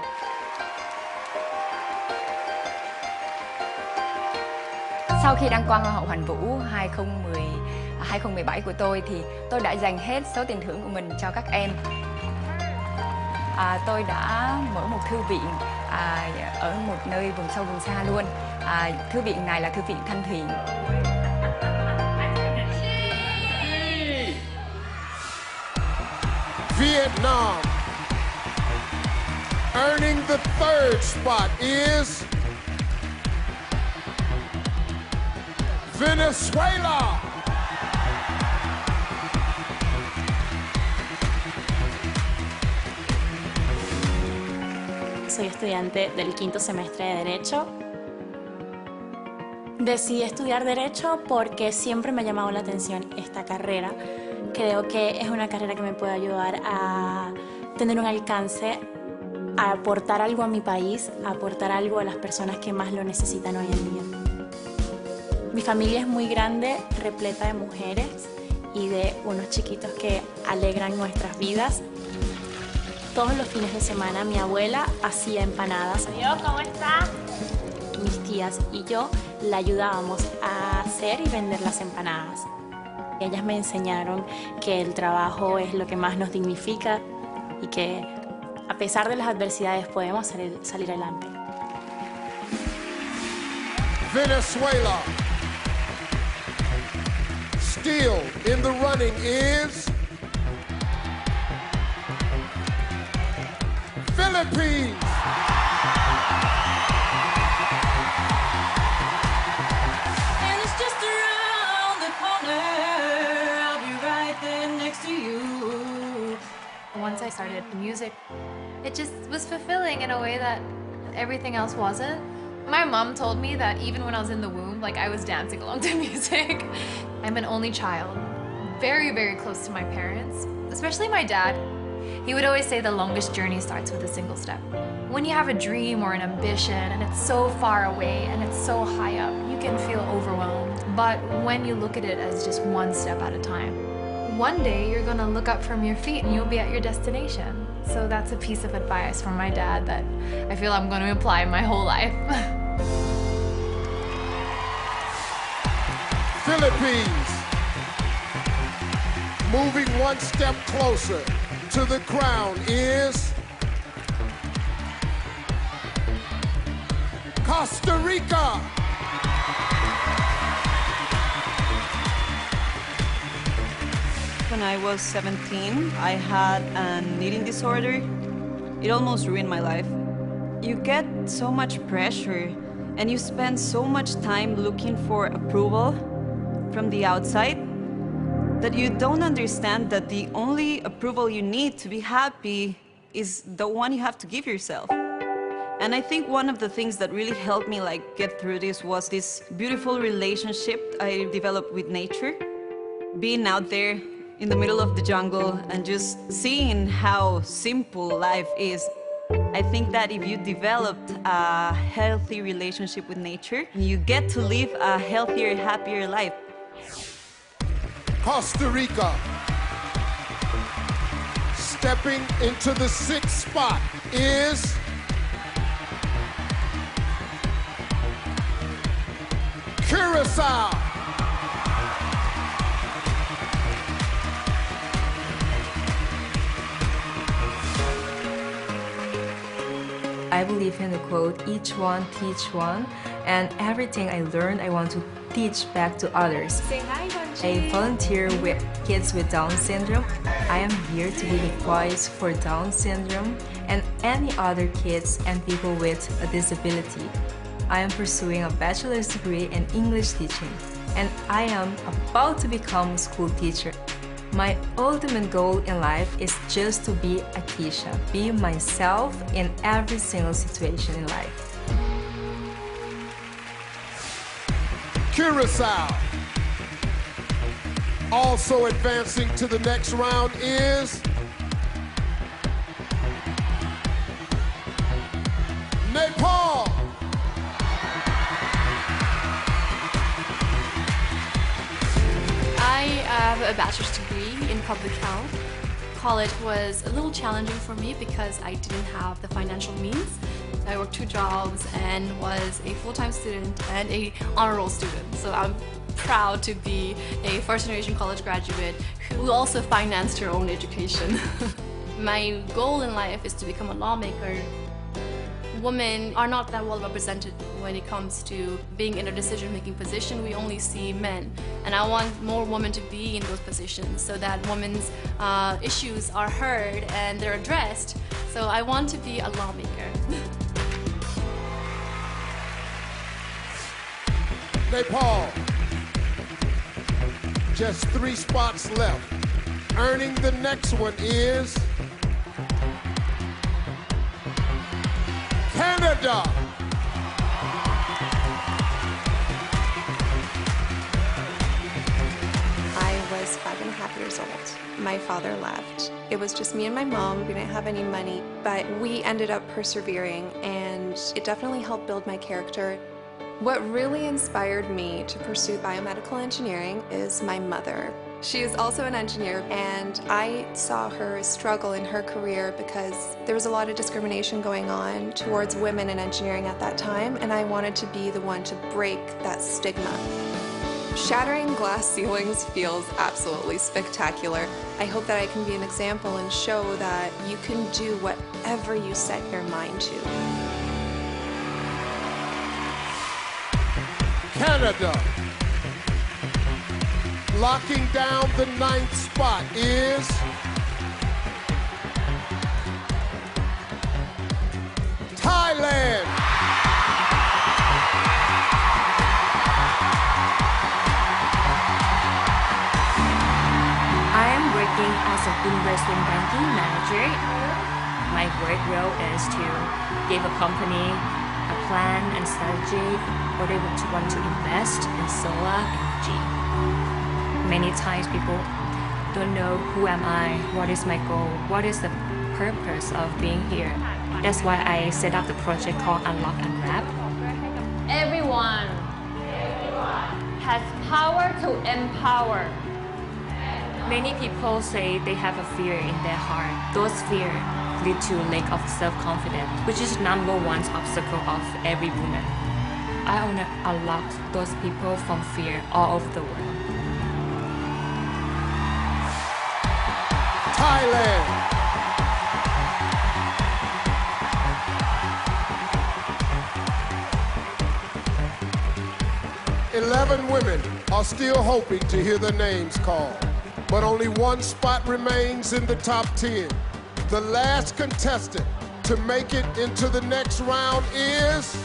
Sau khi đăng quang Hoa hậu Hoàn vũ 2017 của tôi thì tôi đã dành hết số tiền thưởng của mình cho các em. Tôi đã mở một thư viện ở một nơi vùng sâu vùng xa luôn. Thư viện này là thư viện thân thiện. Vietnam. Earning the third spot is Venezuela. Soy estudiante del quinto semestre de Derecho. Decidí estudiar Derecho porque siempre me ha llamado la atención esta carrera. Creo que es una carrera que me puede ayudar a tener un alcance a aportar algo a mi país, a aportar algo a las personas que más lo necesitan hoy en día. Mi familia es muy grande, repleta de mujeres y de unos chiquitos que alegran nuestras vidas. Todos los fines de semana mi abuela hacía empanadas. Adiós, ¿cómo está? Mis tías y yo la ayudábamos a hacer y vender las empanadas. Ellas me enseñaron que el trabajo es lo que más nos dignifica y que a pesar de las adversidades podemos salir adelante. Venezuela. Still in the running is Philippines. And it's just around the corner. I'll be right there next to you. Once I started music, it just was fulfilling in a way that everything else wasn't. My mom told me that even when I was in the womb, like I was dancing along to music. I'm an only child, very, very close to my parents, especially my dad. He would always say the longest journey starts with a single step. When you have a dream or an ambition and it's so far away and it's so high up, you can feel overwhelmed. But when you look at it as just one step at a time, one day you're gonna look up from your feet and you'll be at your destination. So that's a piece of advice from my dad that I feel I'm gonna apply my whole life. Philippines. Moving one step closer to the crown is Costa Rica. When I was 17, I had an eating disorder. It almost ruined my life. You get so much pressure and you spend so much time looking for approval from the outside that you don't understand that the only approval you need to be happy is the one you have to give yourself. And I think one of the things that really helped me get through this was this beautiful relationship I developed with nature. Being out there in the middle of the jungle and just seeing how simple life is. I think that if you developed a healthy relationship with nature, you get to live a healthier, happier life. Costa Rica. Stepping into the 6th spot is Curacao. I believe in the quote, each one teach one, and everything I learned I want to teach back to others. Say hi, I volunteer with kids with Down syndrome. I am here to be the voice for Down syndrome and any other kids and people with a disability. I am pursuing a bachelor's degree in English teaching, and I am about to become a school teacher. My ultimate goal in life is just to be Akisha, be myself in every single situation in life. Curacao. Also advancing to the next round is Nepal. I have a bachelor's degree in public health. College was a little challenging for me because I didn't have the financial means. I worked 2 jobs and was a full-time student and an honor roll student. So I'm proud to be a first-generation college graduate who also financed her own education. My goal in life is to become a lawmaker. Women are not that well represented when it comes to being in a decision-making position. We only see men. And I want more women to be in those positions so that women's issues are heard and they're addressed. So I want to be a lawmaker. Nepal. Just 3 spots left. Earning the next one is Canada. I was 5.5 years old. my father left. It was just me and my mom. We didn't have any money, but we ended up persevering, and it definitely helped build my character. What really inspired me to pursue biomedical engineering is my mother. She is also an engineer, and I saw her struggle in her career because there was a lot of discrimination going on towards women in engineering at that time, and I wanted to be the one to break that stigma. Shattering glass ceilings feels absolutely spectacular. I hope that I can be an example and show that you can do whatever you set your mind to. Canada. Locking down the 9th spot is Thailand. I am working as an investment banking manager. My work role is to give a company a plan and strategy what they want to invest in solar energy. Many times people don't know who am I, what is my goal, what is the purpose of being here. That's why I set up the project called Unlock and Wrap. Everyone has power to empower. Many people say they have a fear in their heart. Those fears lead to lack of self-confidence, which is number one obstacle of every woman. I want to unlock those people from fear all over the world. Thailand. "11 women are still hoping to hear their names called, but only one spot remains in the top 10. The last contestant to make it into the next round is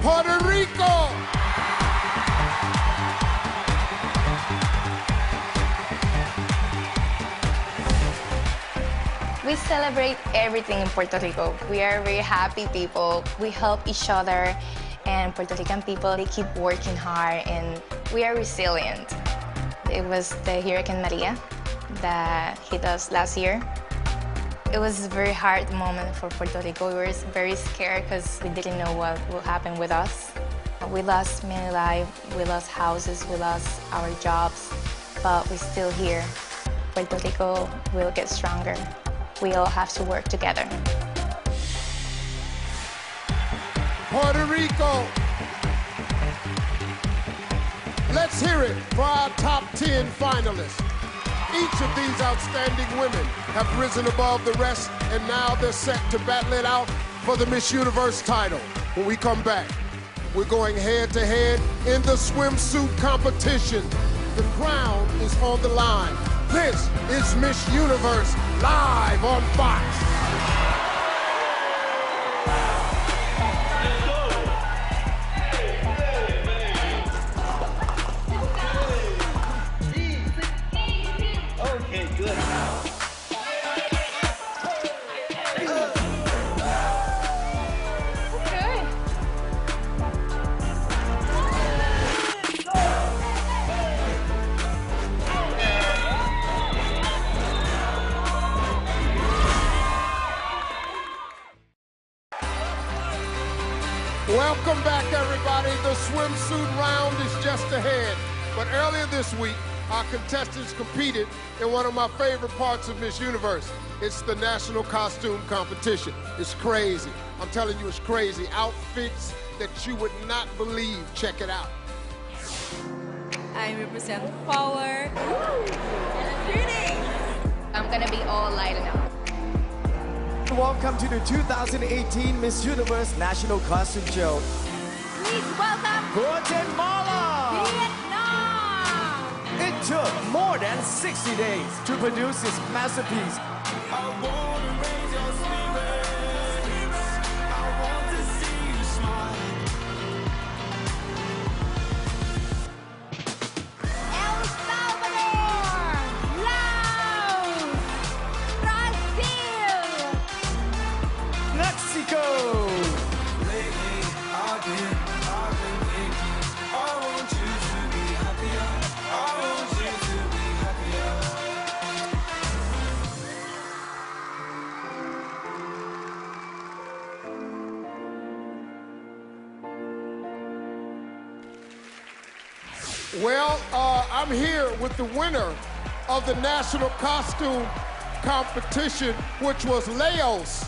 Puerto Rico. We celebrate everything in Puerto Rico. We are very happy people. We help each other, and Puerto Rican people, they keep working hard, and we are resilient. It was the Hurricane Maria that hit us last year. It was a very hard moment for Puerto Rico. We were very scared because we didn't know what will happen with us. We lost many lives, we lost houses, we lost our jobs, but we're still here. Puerto Rico will get stronger. We all have to work together. Puerto Rico. Let's hear it for our top 10 finalists. Each of these outstanding women have risen above the rest, and now they're set to battle it out for the Miss Universe title. When we come back, we're going head-to-head in the swimsuit competition. The crown is on the line. This is Miss Universe live on Fox. Okay, good. Welcome back, everybody. The swimsuit round is just ahead. But earlier this week, our contestants competed in one of my favorite parts of Miss Universe. It's the National Costume Competition. It's crazy. I'm telling you, it's crazy. Outfits that you would not believe. Check it out. I represent power and pretty. I'm gonna be all lighted up. Welcome to the 2018 Miss Universe National Costume Show. Please welcome Guatemala! Vietnam! It took more than 60 days to produce this masterpiece. I wanna raise your spirits. I want to see you smile. El Salvador! Laos! Brazil! Mexico! Lately, I've been thinking, I want you to be happier. I want you to Well, I'm here with the winner of the national costume competition, which was Laos.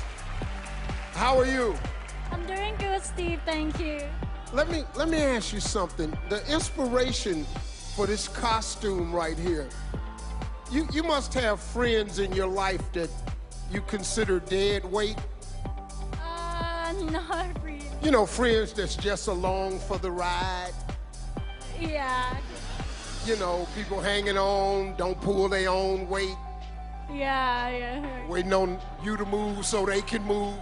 How are you? I'm doing good, Steve, thank you. Let me ask you something. The inspiration for this costume right here, you must have friends in your life that you consider dead weight. Not really. You know, friends that's just along for the ride. Yeah. You know, people hanging on, don't pull their own weight, Yeah. waiting on you to move so they can move.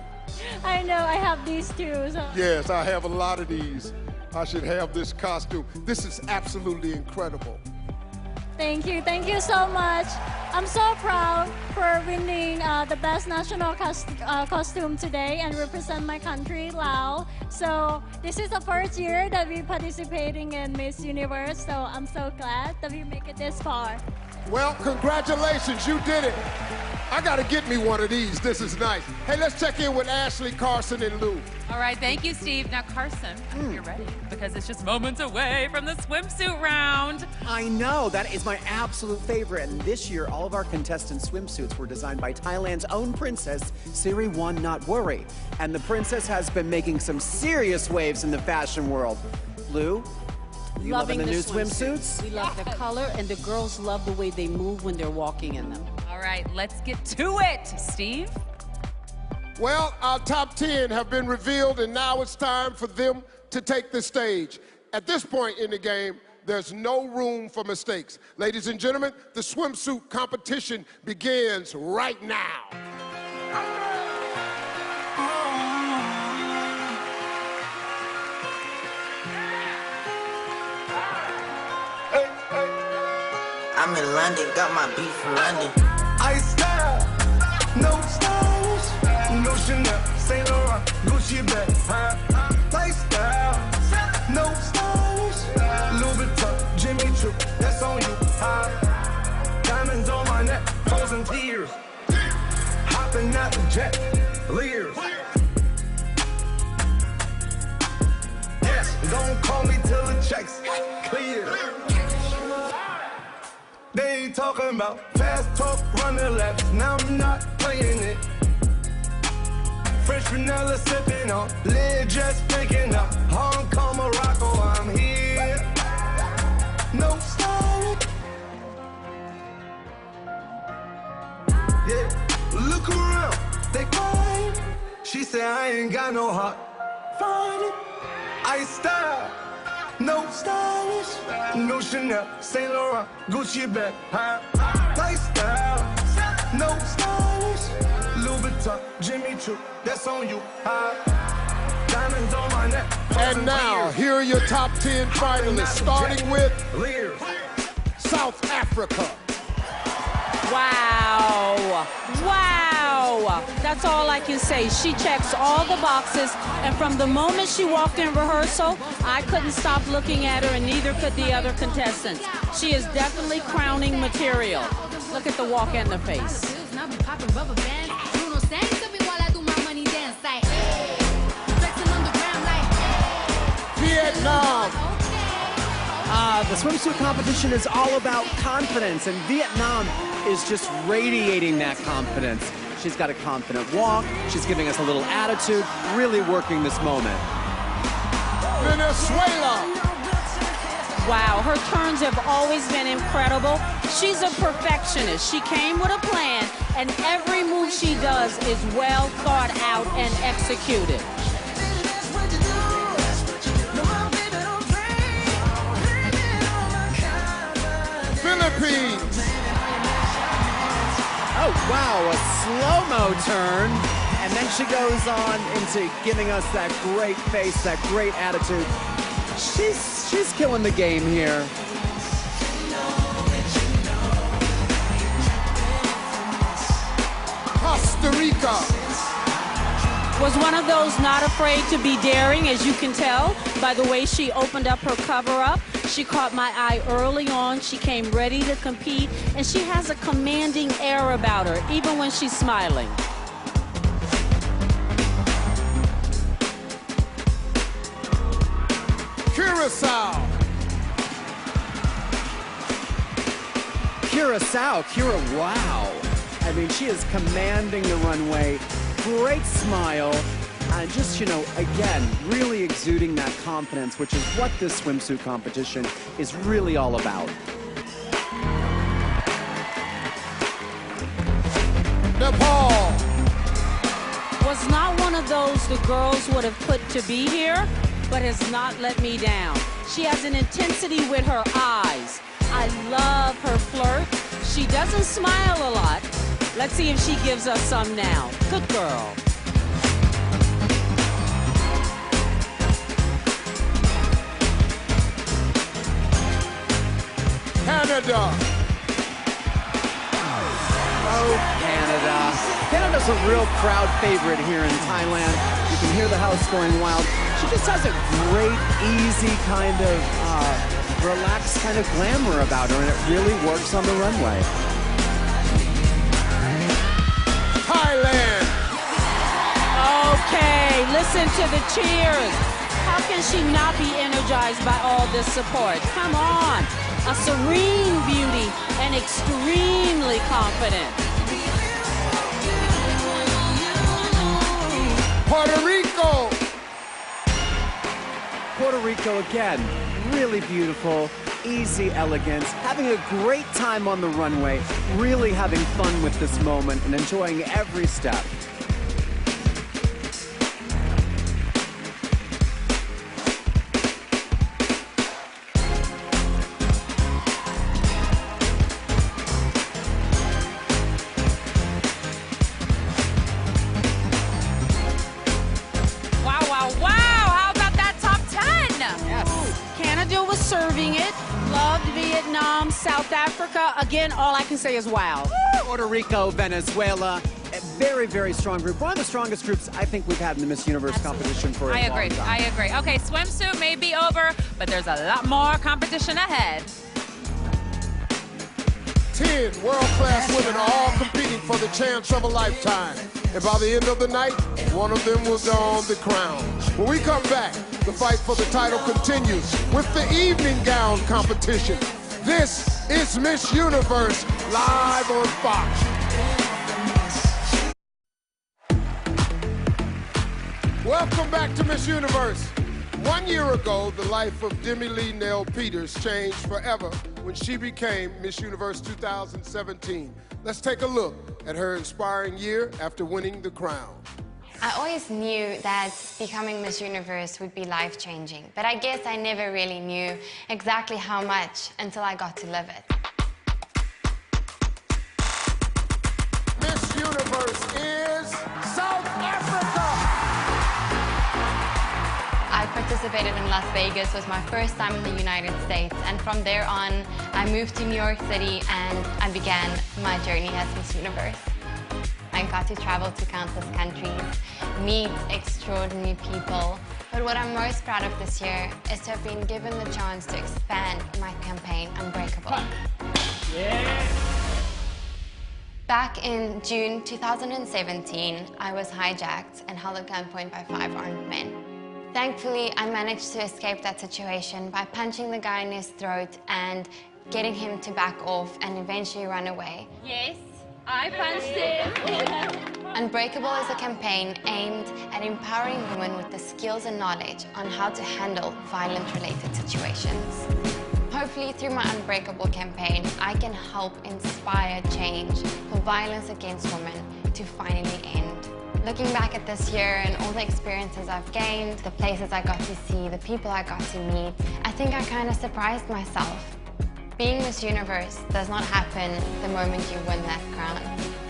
I know, I have these too. So. Yes, I have a lot of these. I should have this costume. This is absolutely incredible. Thank you so much. I'm so proud for winning the best national costume today and represent my country, Laos. So this is the first year that we're participating in Miss Universe, so I'm so glad that we make it this far. Well, congratulations, you did it. I gotta get me one of these. This is nice. Hey, let's check in with Ashley, Carson, and Lou. All right, thank you, Steve. Now, Carson, I hope you're ready because it's just moments away from the swimsuit round. I know, that is my absolute favorite. And this year, all of our contestant swimsuits were designed by Thailand's own princess, Siriwan Notwari. And the princess has been making some serious waves in the fashion world. Lou, you loving the new swimsuits? We love the color, and the girls love the way they move when they're walking in them. All right, let's get to it, Steve. Well, our top 10 have been revealed, and now it's time for them to take the stage. At this point in the game, there's no room for mistakes. Ladies and gentlemen, the swimsuit competition begins right now. I'm in London, got my beat from London. I style, no stylish, no Chanel, Saint Laurent, Gucci bag, high lifestyle, no stylish, Louis Vuitton, Jimmy Choo, that's on you, high diamonds on my neck, frozen tears, hopping out the jet, Lears. Yes, don't call me till the checks clear. They ain't talking about fast talk, running laps. Now I'm not playing it. French vanilla sipping on, lid just picking up. Hong Kong, Morocco, I'm here. No style. Yeah, look around, they crying. She said I ain't got no heart. Find it. I style. No stylish, no Chanel, Saint Laurent, Gucci bag, high lifestyle. No stylish, Louis Vuitton, Jimmy Choo, that's on you, high diamonds on my neck. And now, here are your top 10 finalists, starting with South Africa. Wow. Wow. That's all I can say. She checks all the boxes, and from the moment she walked in rehearsal, I couldn't stop looking at her, and neither could the other contestants. She is definitely crowning material. Look at the walk and the face. Vietnam. The swimsuit competition is all about confidence, and Vietnam is just radiating that confidence. She's got a confident walk, she's giving us a little attitude, really working this moment. Venezuela. Wow, her turns have always been incredible. She's a perfectionist. She came with a plan, and every move she does is well thought out and executed. Philippines. Oh, wow, a slow-mo turn. And then she goes on into giving us that great face, that great attitude. She's killing the game here. Costa Rica. Was one of those not afraid to be daring, as you can tell by the way she opened up her cover-up. She caught my eye early on. She came ready to compete, and she has a commanding air about her, even when she's smiling. Curacao. Curacao, wow. I mean, she is commanding the runway. Great smile. And just, you know, again, really exuding that confidence, which is what this swimsuit competition is really all about. Nepal. Was not one of those the girls would have put to be here, but has not let me down. She has an intensity with her eyes. I love her flirt. She doesn't smile a lot. Let's see if she gives us some now. Good girl. Canada. Oh, Canada. Canada's a real crowd favorite here in Thailand. You can hear the house going wild. She just has a great, easy kind of relaxed kind of glamour about her, and it really works on the runway. Thailand. Okay, listen to the cheers. How can she not be energized by all this support? Come on. A serene beauty and extremely confident. Puerto Rico. Puerto Rico again, really beautiful, easy elegance, having a great time on the runway, really having fun with this moment and enjoying every step. Serving it. Loved Vietnam, South Africa. Again, all I can say is wow. Puerto Rico, Venezuela, a very, very strong group. One of the strongest groups I think we've had in the Miss Universe competition for a long time. I agree. Okay, swimsuit may be over, but there's a lot more competition ahead. 10 world-class women are all competing for the chance of a lifetime. And by the end of the night, one of them will don the crown. When we come back, the fight for the title continues with the evening gown competition. This is Miss Universe live on Fox. Welcome back to Miss Universe. 1 year ago, the life of Demi Lee Nell Peters changed forever when she became Miss Universe 2017. Let's take a look at her inspiring year after winning the crown. I always knew that becoming Miss Universe would be life-changing, but I guess I never really knew exactly how much until I got to live it. Miss Universe is South Africa! I participated in Las Vegas. It was my first time in the United States, and from there on, I moved to New York City and I began my journey as Miss Universe. I got to travel to countless countries, meet extraordinary people. But what I'm most proud of this year is to have been given the chance to expand my campaign, Unbreakable. Yeah. Back in June 2017, I was hijacked and held at gunpoint by 5 armed men. Thankfully, I managed to escape that situation by punching the guy in his throat and getting him to back off and eventually run away. Yes, I punched him. Unbreakable is a campaign aimed at empowering women with the skills and knowledge on how to handle violence-related situations. Hopefully, through my Unbreakable campaign, I can help inspire change for violence against women to finally end. Looking back at this year and all the experiences I've gained, the places I got to see, the people I got to meet, I think I kind of surprised myself. Being Miss Universe does not happen the moment you win that crown.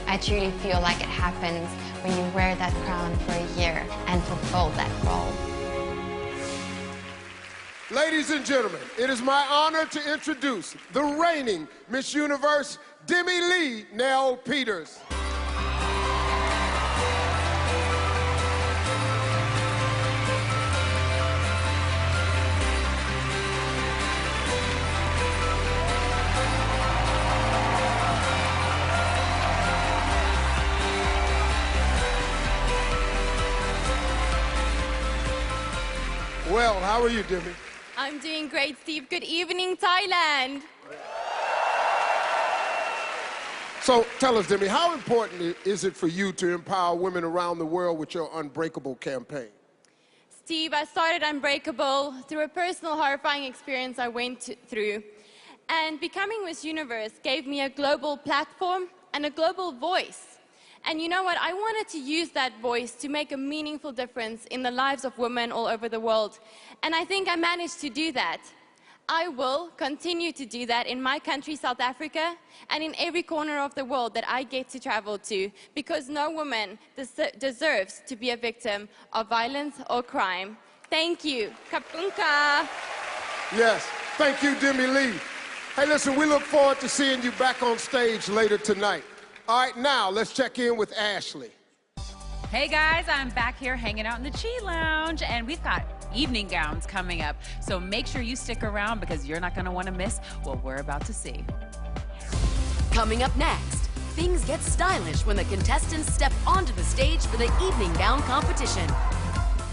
I truly feel like it happens when you wear that crown for a year and fulfill that role. Ladies and gentlemen, it is my honor to introduce the reigning Miss Universe, Demi Lee Nell Peters. Well, how are you, Demi? I'm doing great, Steve. Good evening, Thailand. So tell us, Demi, how important is it for you to empower women around the world with your Unbreakable campaign? Steve, I started Unbreakable through a personal horrifying experience I went through. And becoming Miss Universe gave me a global platform and a global voice. And you know what? I wanted to use that voice to make a meaningful difference in the lives of women all over the world. And I think I managed to do that. I will continue to do that in my country, South Africa, and in every corner of the world that I get to travel to, because no woman deserves to be a victim of violence or crime. Thank you. Kapunka. Yes, thank you, Demi Lee. Hey, listen, we look forward to seeing you back on stage later tonight. All right, now let's check in with Ashley. Hey guys, I'm back here hanging out in the Chi Lounge, and we've got evening gowns coming up. So make sure you stick around because you're not gonna wanna miss what we're about to see. Coming up next, things get stylish when the contestants step onto the stage for the evening gown competition.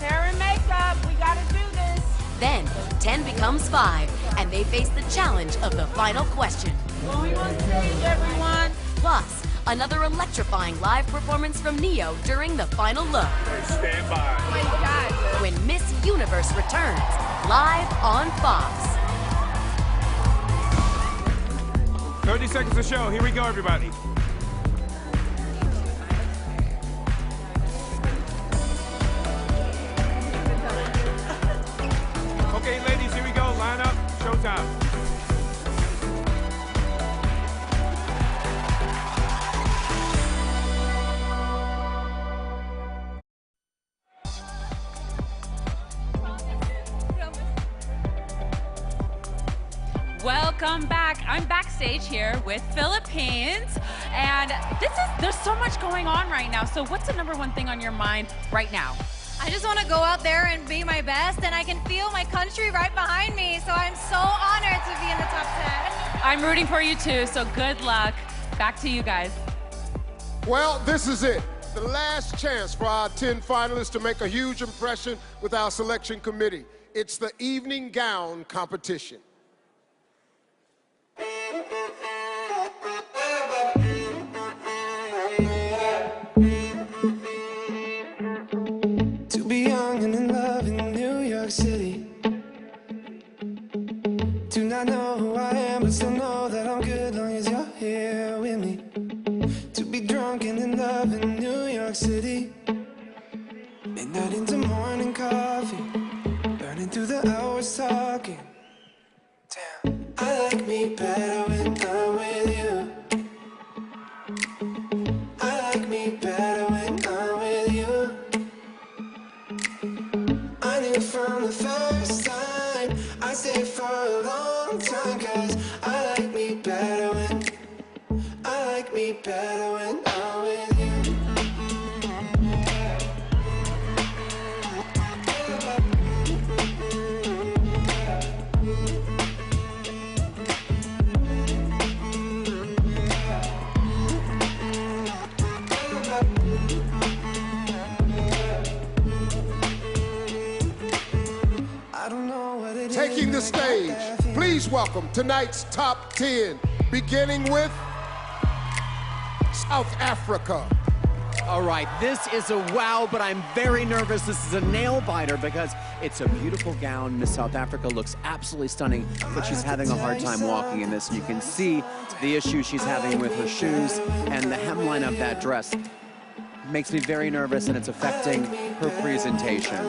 Hair and makeup, we gotta do this. Then, 10 becomes 5, and they face the challenge of the final question. Going on stage, everyone. Plus, another electrifying live performance from Neo during the final look. Stand by. Oh my God. When Miss Universe returns, live on Fox. 30 seconds to show. Here we go, everybody. Okay, ladies, here we go. Line up. Showtime. Welcome back. I'm backstage here with Philippines, and there's so much going on right now. So what's the #1 thing on your mind right now? I just want to go out there and be my best, and I can feel my country right behind me, so I'm so honored to be in the top 10. I'm rooting for you too, so good luck. Back to you guys. Well, this is it. The last chance for our 10 finalists to make a huge impression with our selection committee. It's the evening gown competition. To be young and in love in New York City. Do not know who I am, but still know that I'm good long as you're here with me. To be drunk and in love in New York City. Midnight into morning coffee, burning through the hours talking. Damn, I like me better when I'm with you. I like me better when I'm with you. I knew from the first time I stayed for a long time, 'cause I like me better when I'm with you. Taking the stage, please welcome tonight's top 10, beginning with South Africa. All right, this is a wow, but I'm very nervous. This is a nail biter because it's a beautiful gown. Miss South Africa looks absolutely stunning, but she's having a hard time walking in this. You can see the issue she's having with her shoes and the hemline of that dress. Makes me very nervous, and it's affecting her presentation.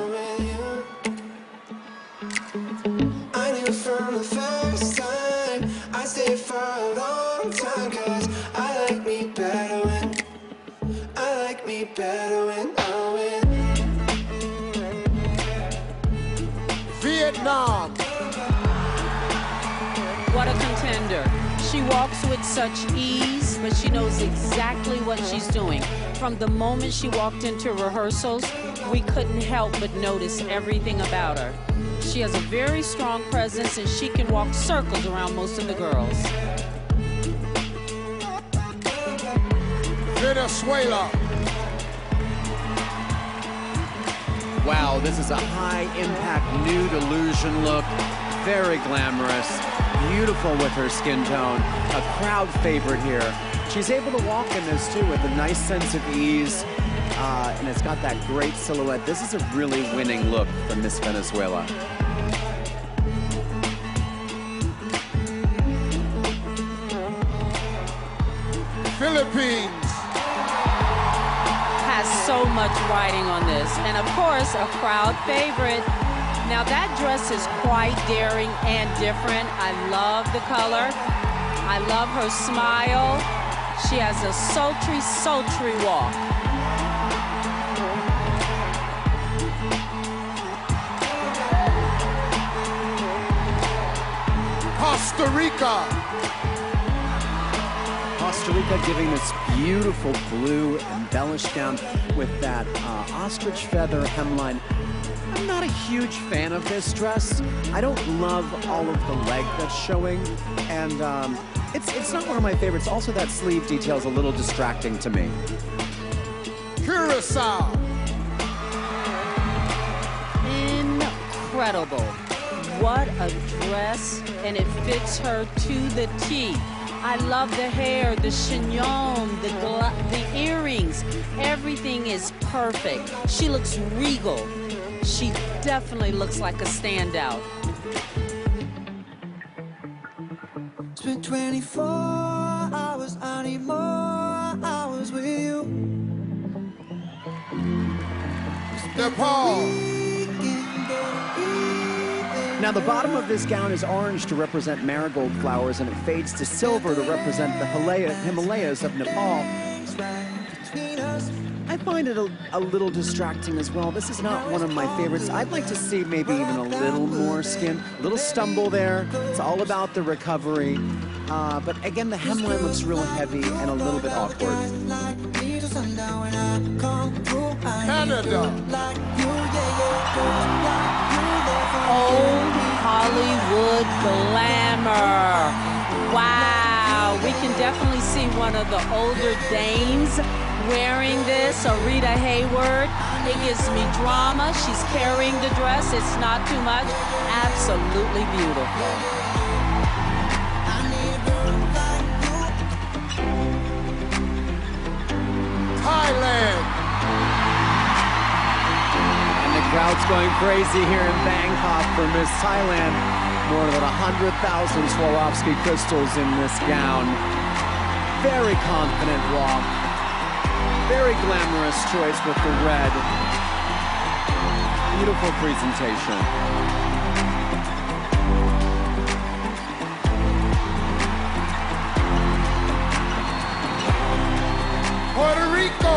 I knew from the first time I stayed for a long time, 'cause I like me better when I'm with Vietnam. What a contender. She walks with such ease, but she knows exactly what she's doing. From the moment she walked into rehearsals, we couldn't help but notice everything about her. She has a very strong presence, and she can walk circles around most of the girls. Venezuela. Wow, this is a high-impact nude illusion look. Very glamorous, beautiful with her skin tone. A crowd favorite here. She's able to walk in this too with a nice sense of ease, and it's got that great silhouette. This is a really winning look from Miss Venezuela. Philippines has so much riding on this, and of course a crowd favorite. Now that dress is quite daring and different. I love the color. I love her smile. She has a sultry, sultry walk. Costa Rica. Costa Rica giving this beautiful blue embellished down with that ostrich feather hemline. I'm not a huge fan of this dress. I don't love all of the leg that's showing, and it's not one of my favorites. Also, that sleeve detail is a little distracting to me. Curacao. Incredible. What a dress, and it fits her to the T. I love the hair, the chignon, the earrings. Everything is perfect. She looks regal. She definitely looks like a standout. It's been 24 hours, I need more hours with you. Nepal. Now the bottom of this gown is orange to represent marigold flowers, and it fades to silver to represent the Himalayas of Nepal. I find it a little distracting as well. This is not one of my favorites. I'd like to see maybe even a little more skin, a little stumble there. It's all about the recovery. But again, the hemline looks real heavy and a little bit awkward. Canada. Old Hollywood glamour. Wow, we can definitely see one of the older dames wearing this, Rita Hayward. It gives me drama. She's carrying the dress. It's not too much. Absolutely beautiful. Thailand. And the crowd's going crazy here in Bangkok for Miss Thailand. More than 100,000 Swarovski crystals in this gown. Very confident walk. Very glamorous choice with the red. Beautiful presentation. Puerto Rico.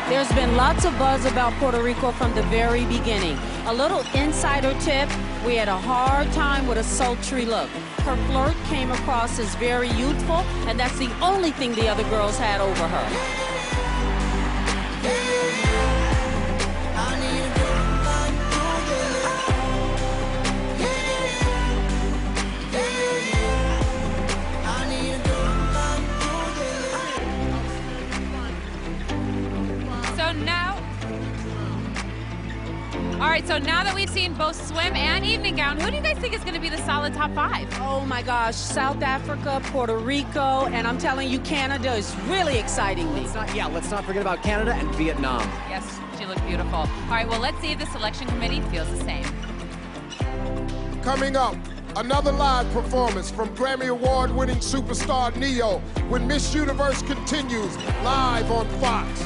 There's been lots of buzz about Puerto Rico from the very beginning. A little insider tip, we had a hard time with a sultry look. Her flirt came across as very youthful, and that's the only thing the other girls had over her. All right, so now that we've seen both swim and evening gown, who do you guys think is going to be the solid top 5? Oh my gosh, South Africa, Puerto Rico, and I'm telling you, Canada is really exciting me. Let's not forget about Canada and Vietnam. Yes, she looked beautiful. All right, well, let's see if the selection committee feels the same. Coming up, another live performance from Grammy Award-winning superstar Neo when Miss Universe continues live on Fox.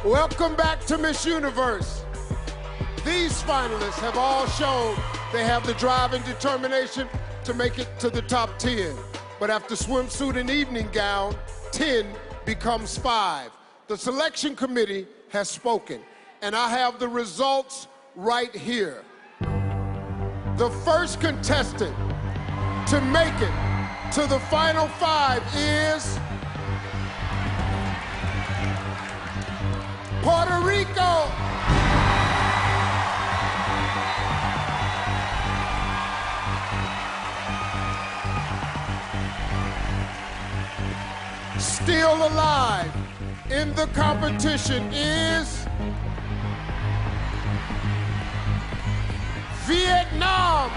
Welcome back to Miss Universe. These finalists have all shown they have the drive and determination to make it to the top 10. But after swimsuit and evening gown, 10 becomes 5. The selection committee has spoken, and I have the results right here. The first contestant to make it to the final 5 is Puerto Rico. alive in the competition is Vietnam.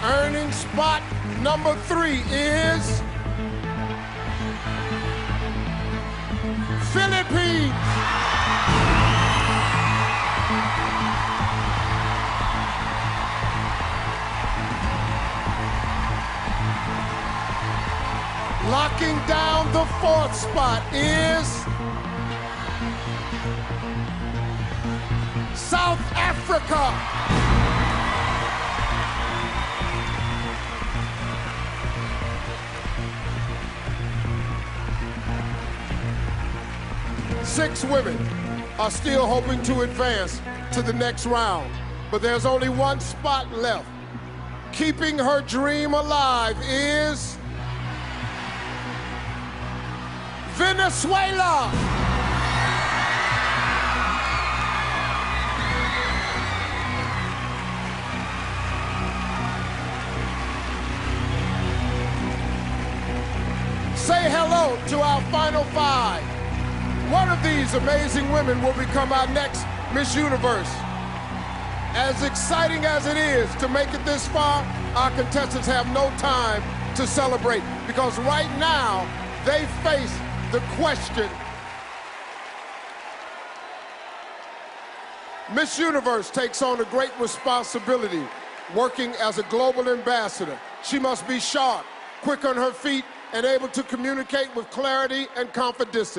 Earning spot number 3 is Philippines. Locking down the 4th spot is South Africa. Six women are still hoping to advance to the next round, but there's only one spot left. Keeping her dream alive is Venezuela. Say hello to our final 5. One of these amazing women will become our next Miss Universe. As exciting as it is to make it this far, our contestants have no time to celebrate because right now they face the question. Miss Universe takes on a great responsibility working as a global ambassador. She must be sharp, quick on her feet, and able to communicate with clarity and confidence.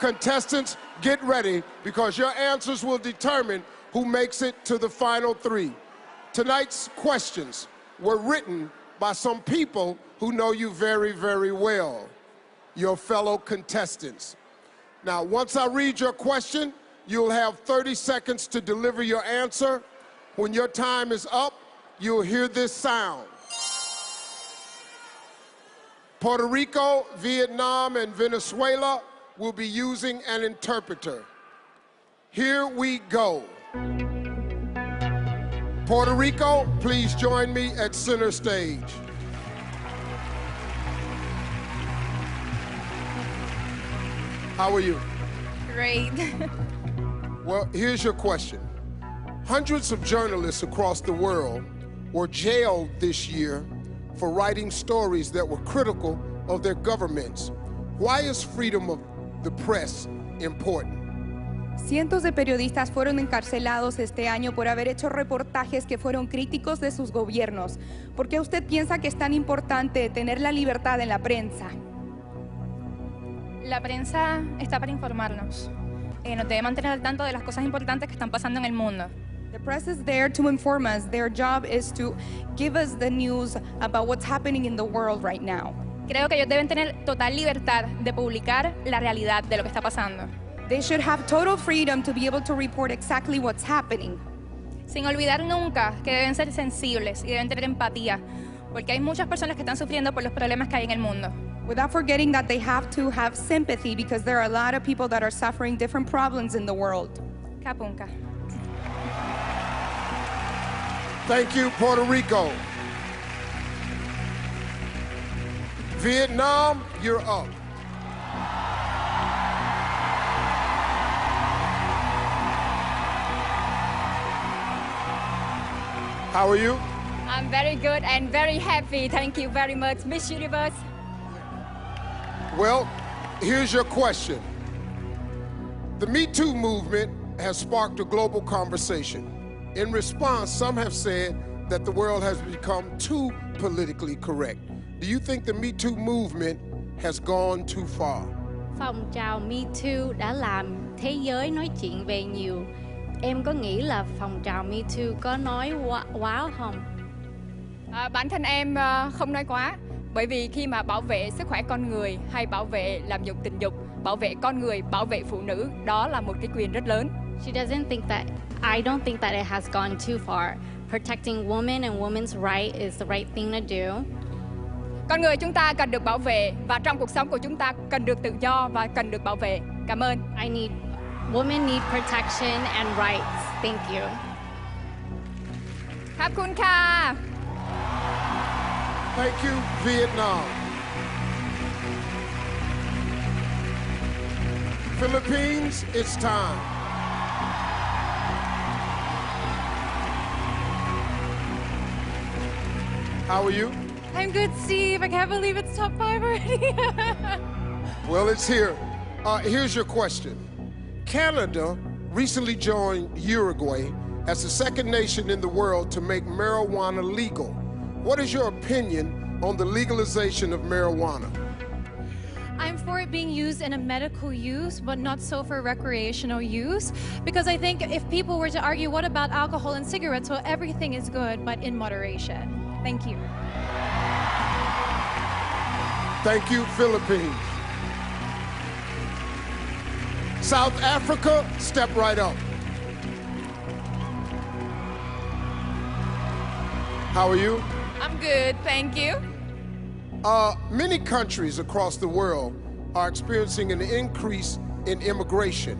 Contestants, get ready because your answers will determine who makes it to the final 3. Tonight's questions were written by some people who know you very, very well, your fellow contestants. Now, once I read your question, you'll have 30 seconds to deliver your answer. When your time is up, you'll hear this sound. Puerto Rico, Vietnam, and Venezuela will be using an interpreter. Here we go. Puerto Rico, please join me at center stage. How are you? Great. Well, here's your question. Hundreds of journalists across the world were jailed this year for writing stories that were critical of their governments. Why is freedom of the press important? Cientos de periodistas fueron encarcelados este año por haber hecho reportajes que fueron críticos de sus gobiernos. ¿Por qué usted piensa que es tan importante tener la libertad en la prensa? La prensa está para informarnos. Nos debe mantener al tanto de las cosas importantes que están pasando en el mundo. The press is there to inform us. Their job is to give us the news about what's happening in the world right now. Creo que ellos deben tener total libertad de publicar la realidad de lo que está pasando. They should have total freedom to be able to report exactly what's happening. Sin olvidar nunca que deben ser sensibles y deben tener empatía, porque hay muchas personas que están sufriendo por los problemas que hay en el mundo. Without forgetting that they have to have sympathy because there are a lot of people that are suffering different problems in the world. Kapunka. Thank you, Puerto Rico. Vietnam, you're up. How are you? I'm very good and very happy. Thank you very much, Miss Universe. Well, here's your question. The Me Too movement has sparked a global conversation. In response, some have said that the world has become too politically correct. Do you think the Me Too movement has gone too far? Phong trào Me Too đã làm thế giới nói chuyện về nhiều. Em có nghĩ là phong trào Me Too có nói quá không? Bản thân em không nói quá. Bởi vì khi mà bảo vệ sức khỏe con người hay bảo vệ làm dục tình dục, bảo vệ con người, bảo vệ phụ nữ, đó là một cái quyền rất lớn. I don't think that it has gone too far. Protecting women and women's right is the right thing to do. Con người chúng ta cần được bảo vệ và trong cuộc sống của chúng ta cần được tự do và cần được bảo vệ. Cảm ơn. Women need protection and rights. Thank you. ขอบคุณค่ะ Thank you, Vietnam. Philippines, it's time. How are you? I'm good, Steve. I can't believe it's top 5 already. Well, it's here. Here's your question. Canada recently joined Uruguay as the second nation in the world to make marijuana legal. What is your opinion on the legalization of marijuana? I'm for it being used in a medical use, but not so for recreational use. Because I think if people were to argue, what about alcohol and cigarettes? Well, everything is good, but in moderation. Thank you. Thank you, Philippines. South Africa, step right up. How are you? I'm good, thank you. Many countries across the world are experiencing an increase in immigration.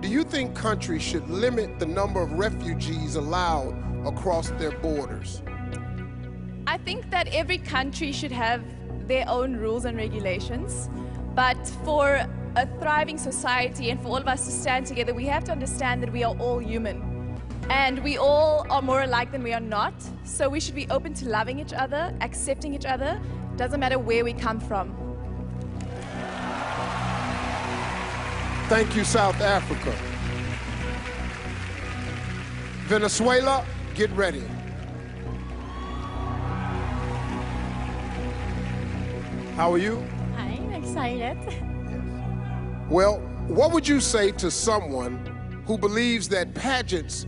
Do you think countries should limit the number of refugees allowed across their borders? I think that every country should have their own rules and regulations, but for a thriving society and for all of us to stand together, we have to understand that we are all human. And we all are more alike than we are not. So we should be open to loving each other, accepting each other. Doesn't matter where we come from. Thank you, South Africa. Venezuela, get ready. How are you? I'm excited. Well, what would you say to someone who believes that pageants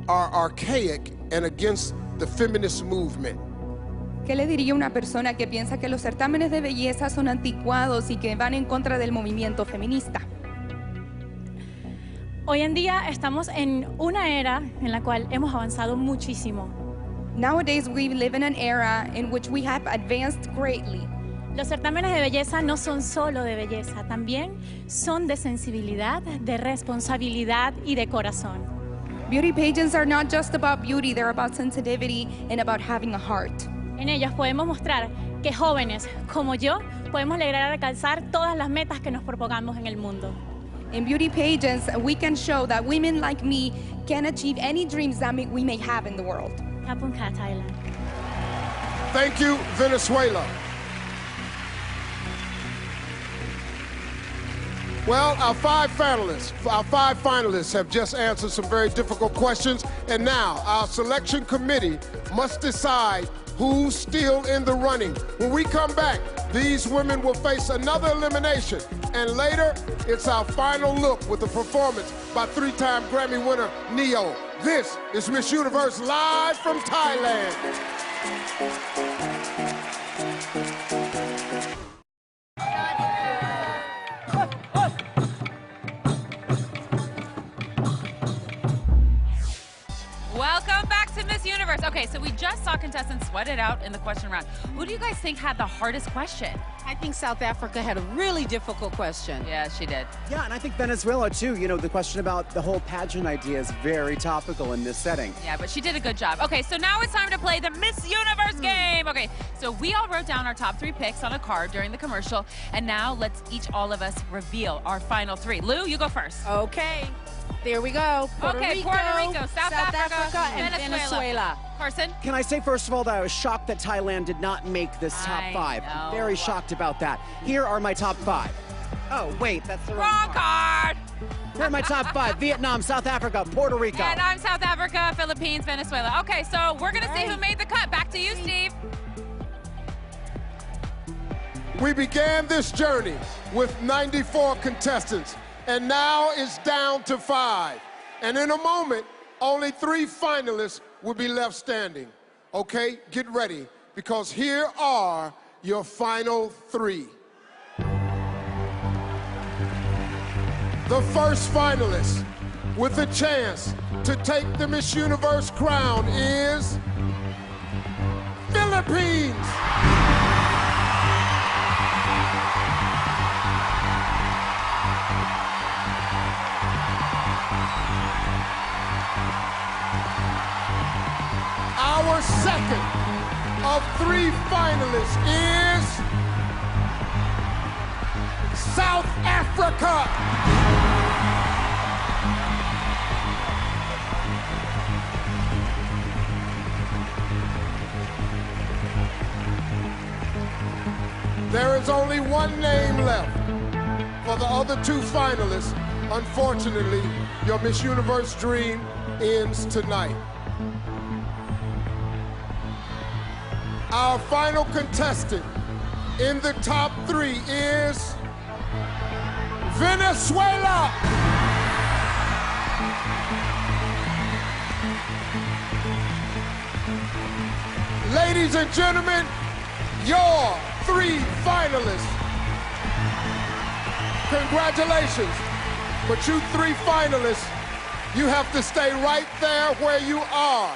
are archaic and against the feminist movement? ¿Qué le diría a una persona que piensa que los certámenes de belleza son anticuados y que van en contra del movimiento feminista? Hoy en día estamos en una era en la cual hemos avanzado muchísimo. Nowadays we live in an era in which we have advanced greatly. Los certámenes de belleza no son solo de belleza, también son de sensibilidad, de responsabilidad y de corazón. Beauty pageants are not just about beauty, they're about sensitivity and about having a heart. En ellas podemos mostrar que jóvenes como yo podemos lograr alcanzar todas las metas que nos propongamos en el mundo. In beauty pageants, we can show that women like me can achieve any dreams that we may have in the world. Thailand. Thank you, Venezuela. Well, our five finalists have just answered some very difficult questions, and now our selection committee must decide who's still in the running. When we come back, these women will face another elimination, and later, it's our final look with a performance by three-time Grammy winner Neo. This is Miss Universe live from Thailand. Welcome back to Miss Universe. Okay, so we just saw contestants sweat it out in the question round. Who do you guys think had the hardest question? I think South Africa had a really difficult question. Yeah, she did. Yeah, and I think Venezuela too. You know, the question about the whole pageant idea is very topical in this setting. Yeah, but she did a good job. Okay, so now it's time to play the Miss Universe game. Okay, so we all wrote down our top 3 picks on a card during the commercial, and now let's all of us reveal our final 3. Lou, you go first. Okay. There we go. Puerto Rico, South Africa, and Venezuela. Carson? Can I say, first of all, that I was shocked that Thailand did not make this top 5. know. Very shocked about that. Here are my top 5. Oh, wait, that's the Wrong card! Here are my top 5. Vietnam, South Africa, Puerto Rico. And I'm South Africa, Philippines, Venezuela. Okay, so we're going to see who made the cut. Back to you, Steve. We began this journey with 94 contestants, and now it's down to 5. And in a moment, only 3 finalists will be left standing. Okay, get ready, because here are your final 3. The first finalist with a chance to take the Miss Universe crown is Philippines. second of 3 finalists is South Africa. There is only one name left. For the other 2 finalists, unfortunately, your Miss Universe dream ends tonight. Our final contestant in the top 3 is Venezuela. Ladies and gentlemen, your 3 finalists. Congratulations. But you 3 finalists, you have to stay right there where you are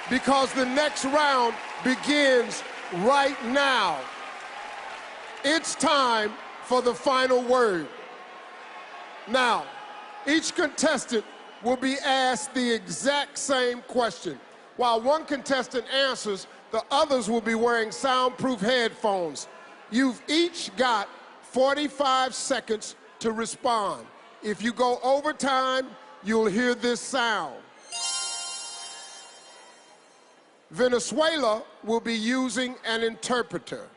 because the next round begins right now. It's time for the final word. Now, each contestant will be asked the exact same question. While one contestant answers, the others will be wearing soundproof headphones. You've each got 45 seconds to respond. If you go over time, you'll hear this sound. Venezuela will be using an interpreter.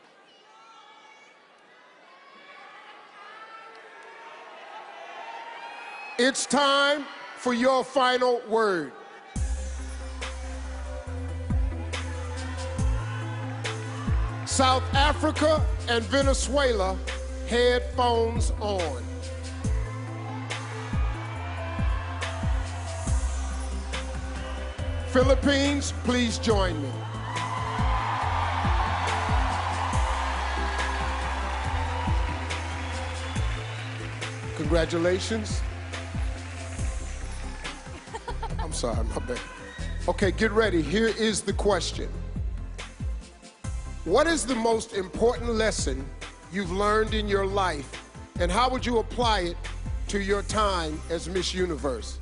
It's time for your final word. South Africa and Venezuela, headphones on. Philippines, please join me. Congratulations. I'm sorry, my bad. Okay, get ready. Here is the question. What is the most important lesson you've learned in your life, and how would you apply it to your time as Miss Universe?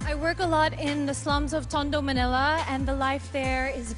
I work a lot in the slums of Tondo, Manila, and the life there is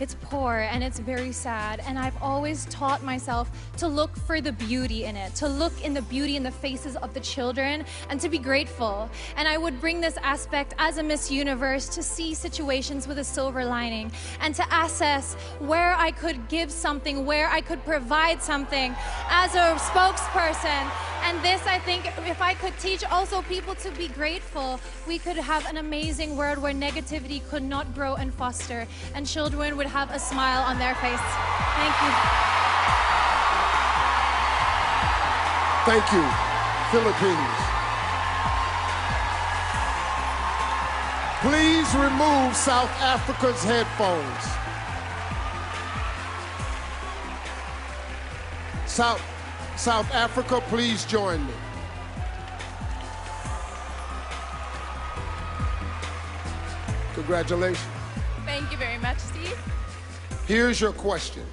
it's poor and it's very sad. And I've always taught myself to look for the beauty in it, to look in the beauty in the faces of the children and to be grateful. And I would bring this aspect as a Miss Universe to see situations with a silver lining and to assess where I could give something, where I could provide something as a spokesperson. And this, I think, if I could teach also people to be grateful, we could have an amazing world where negativity could not grow and foster, and children would have a smile on their face. Thank you. Thank you, Philippines. Please remove South Africa's headphones. South Africa, please join me. Congratulations. Thank you very much, Steve. Here's your question.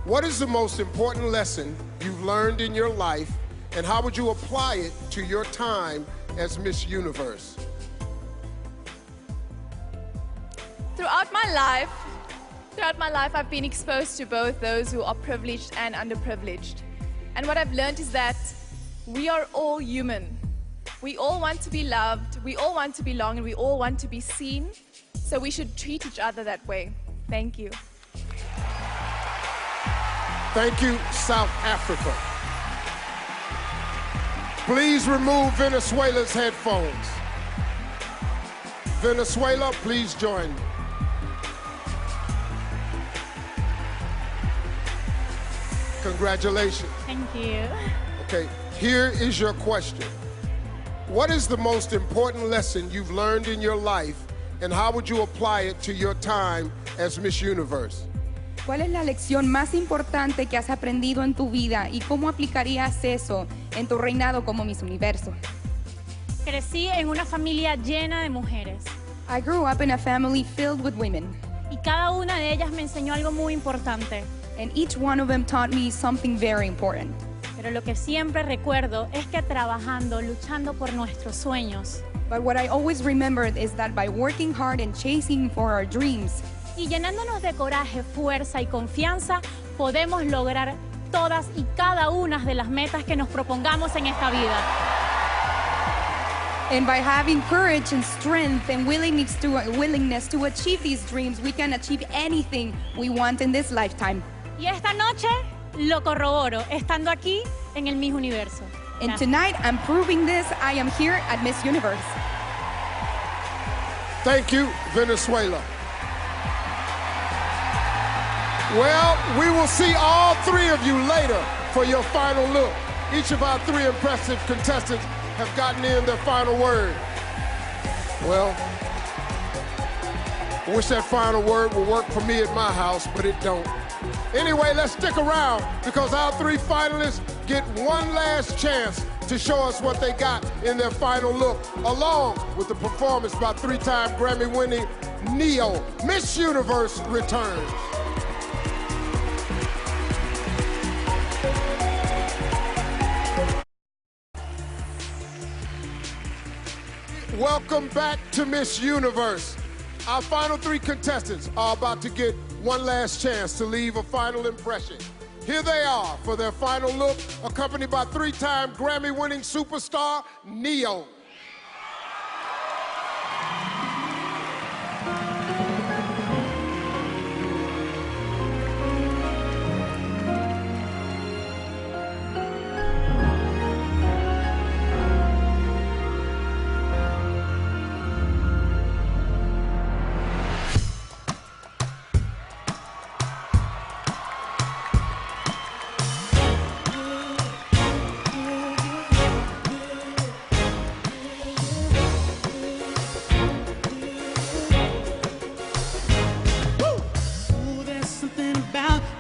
What is the most important lesson you've learned in your life, and how would you apply it to your time as Miss Universe? Throughout my life, I've been exposed to both those who are privileged and underprivileged. And what I've learned is that we are all human. We all want to be loved, we all want to belong, and we all want to be seen. So we should treat each other that way. Thank you. Thank you, South Africa. Please remove Venezuela's headphones. Venezuela, please join me. Congratulations. Thank you. Okay, here is your question. What is the most important lesson you've learned in your life, and how would you apply it to your time as Miss Universe? ¿Cuál es la lección más importante que has aprendido en tu vida y cómo aplicarías eso en tu reinado como Miss Universo? Crecí en una familia llena de mujeres. I grew up in a family filled with women. Y cada una de ellas me enseñó algo muy importante. And each one of them taught me something very important. Pero lo que siempre recuerdo es que trabajando, luchando por nuestros sueños, But what I always remembered is that by working hard and chasing for our dreams, y llenándonos de coraje, fuerza y confianza, podemos lograr todas y cada una de las metas que nos propongamos en esta vida. And by having courage and strength and willingness to achieve these dreams, we can achieve anything we want in this lifetime. Y esta noche lo corroboro, estando aquí en el Miss Universo. And tonight, I'm proving this. I am here at Miss Universe. Thank you, Venezuela. Well, we will see all three of you later for your final look. Each of our three impressive contestants have gotten in their final word. Well, I wish that final word would work for me at my house, but it don't. Anyway, let's stick around because our three finalists get one last chance to show us what they got in their final look, along with the performance by three-time Grammy-winning Neo. Miss Universe returns. Welcome back to Miss Universe. Our final three contestants are about to get one last chance to leave a final impression. Here they are for their final look, accompanied by three-time Grammy-winning superstar, Neo.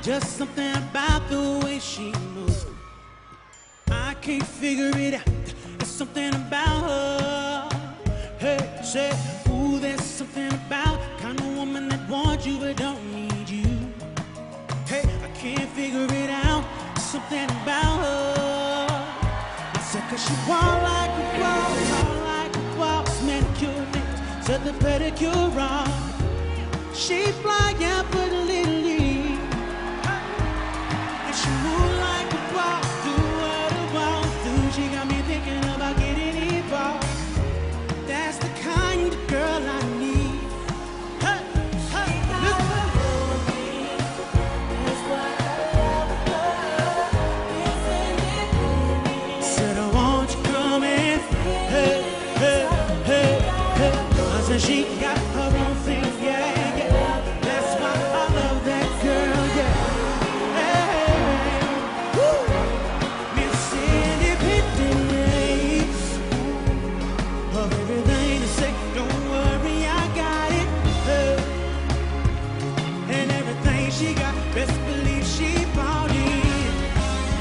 Just something about the way she moves. I can't figure it out. There's something about her. Hey, say, ooh, there's something about kind of woman that wants you but don't need you. Hey, I can't figure it out. Something about her. I said, cause she walk like a boss, talk like a boss, manicure nails, set the pedicure on. She fly out for the little league. She move like a boss, do what a boss do. She got me thinking about getting involved. That's the kind of girl I need. Hey, hey, said I want you coming. Hey, hey, hey, hey. I said she got her own thing, yeah, yeah. That's why I love that girl, yeah. She got, best believe she bought it.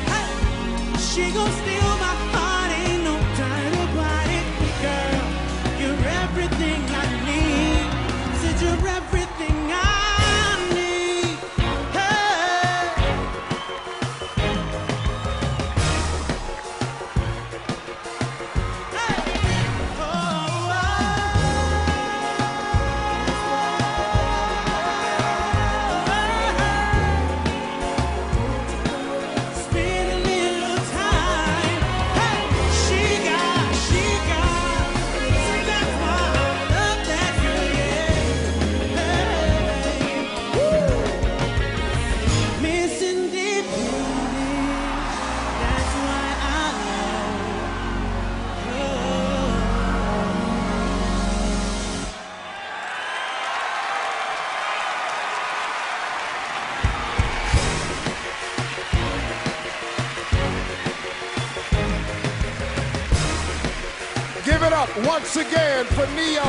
Hey, she gon' steal my heart, ain't no doubt about it. Girl, you're everything I need. Said you're everything I need. Hey. Hey. Oh, Give it up once again for Neo.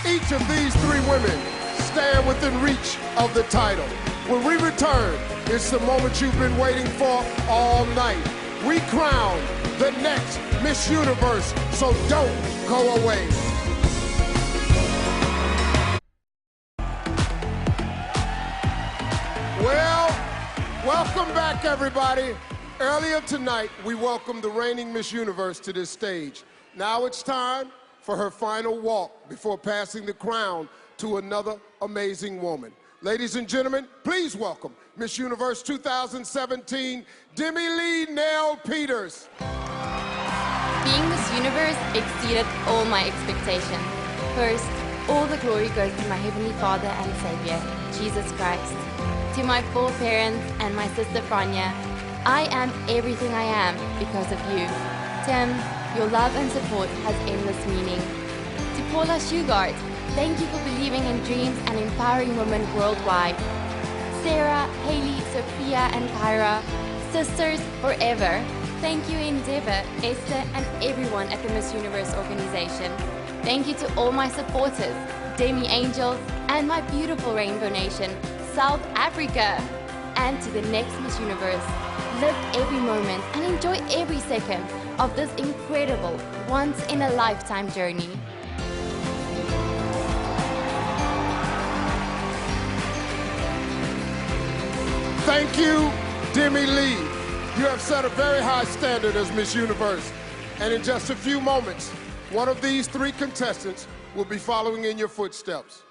Each of these three women stand within reach of the title. When we return, it's the moment you've been waiting for all night. We crown the next Miss Universe, so don't go away. Well, welcome back, everybody. Earlier tonight, we welcomed the reigning Miss Universe to this stage. Now it's time for her final walk before passing the crown to another amazing woman. Ladies and gentlemen, please welcome Miss Universe 2017, Demi Lee Nell Peters. Being Miss Universe exceeded all my expectations. First, all the glory goes to my Heavenly Father and Savior, Jesus Christ. To my four parents and my sister Franja, I am everything I am because of you. Tim, your love and support has endless meaning. To Paula Shugart, thank you for believing in dreams and empowering women worldwide. Sarah, Haley, Sophia, and Kyra, sisters forever. Thank you, Endeavour, Esther, and everyone at the Miss Universe organization. Thank you to all my supporters, Demi Angels, and my beautiful Rainbow Nation, South Africa. And to the next Miss Universe, live every moment and enjoy every second of this incredible, once-in-a-lifetime journey. Thank you, Demi Lee. You have set a very high standard as Miss Universe. And in just a few moments, one of these three contestants will be following in your footsteps.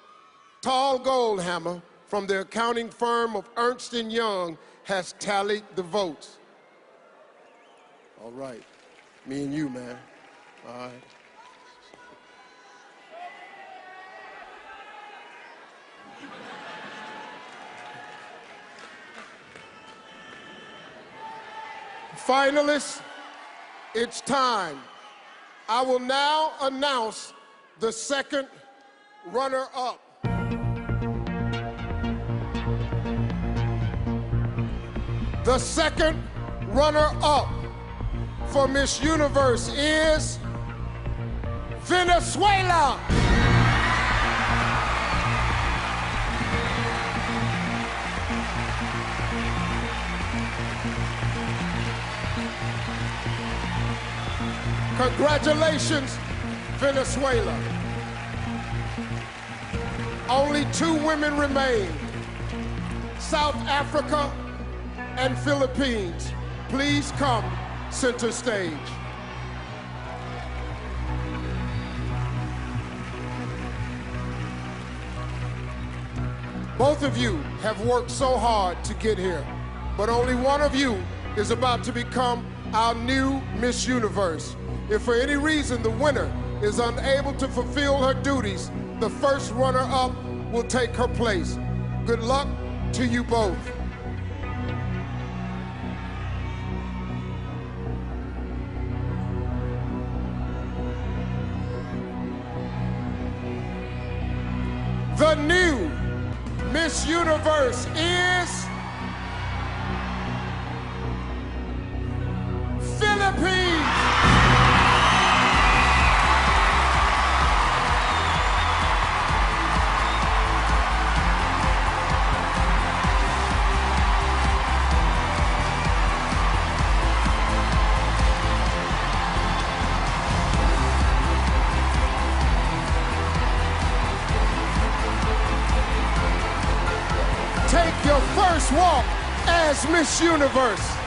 Tall Goldhammer from the accounting firm of Ernst & Young has tallied the votes. All right, me and you, man. All right. Finalists, it's time. I will now announce the second runner-up. The second runner-up for Miss Universe is Venezuela. Congratulations, Venezuela. Only 2 women remain, South Africa and Philippines. Please come center stage. Both of you have worked so hard to get here, but only one of you is about to become our new Miss Universe. If for any reason the winner is unable to fulfill her duties, the first runner-up will take her place. Good luck to you both. The new Miss Universe is Philippines. Take your first walk as Miss Universe.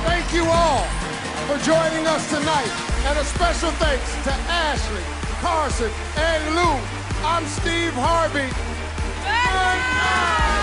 Thank you all for joining us tonight. And a special thanks to Ashley, Carson, and Lou. I'm Steve Harvey. Good night.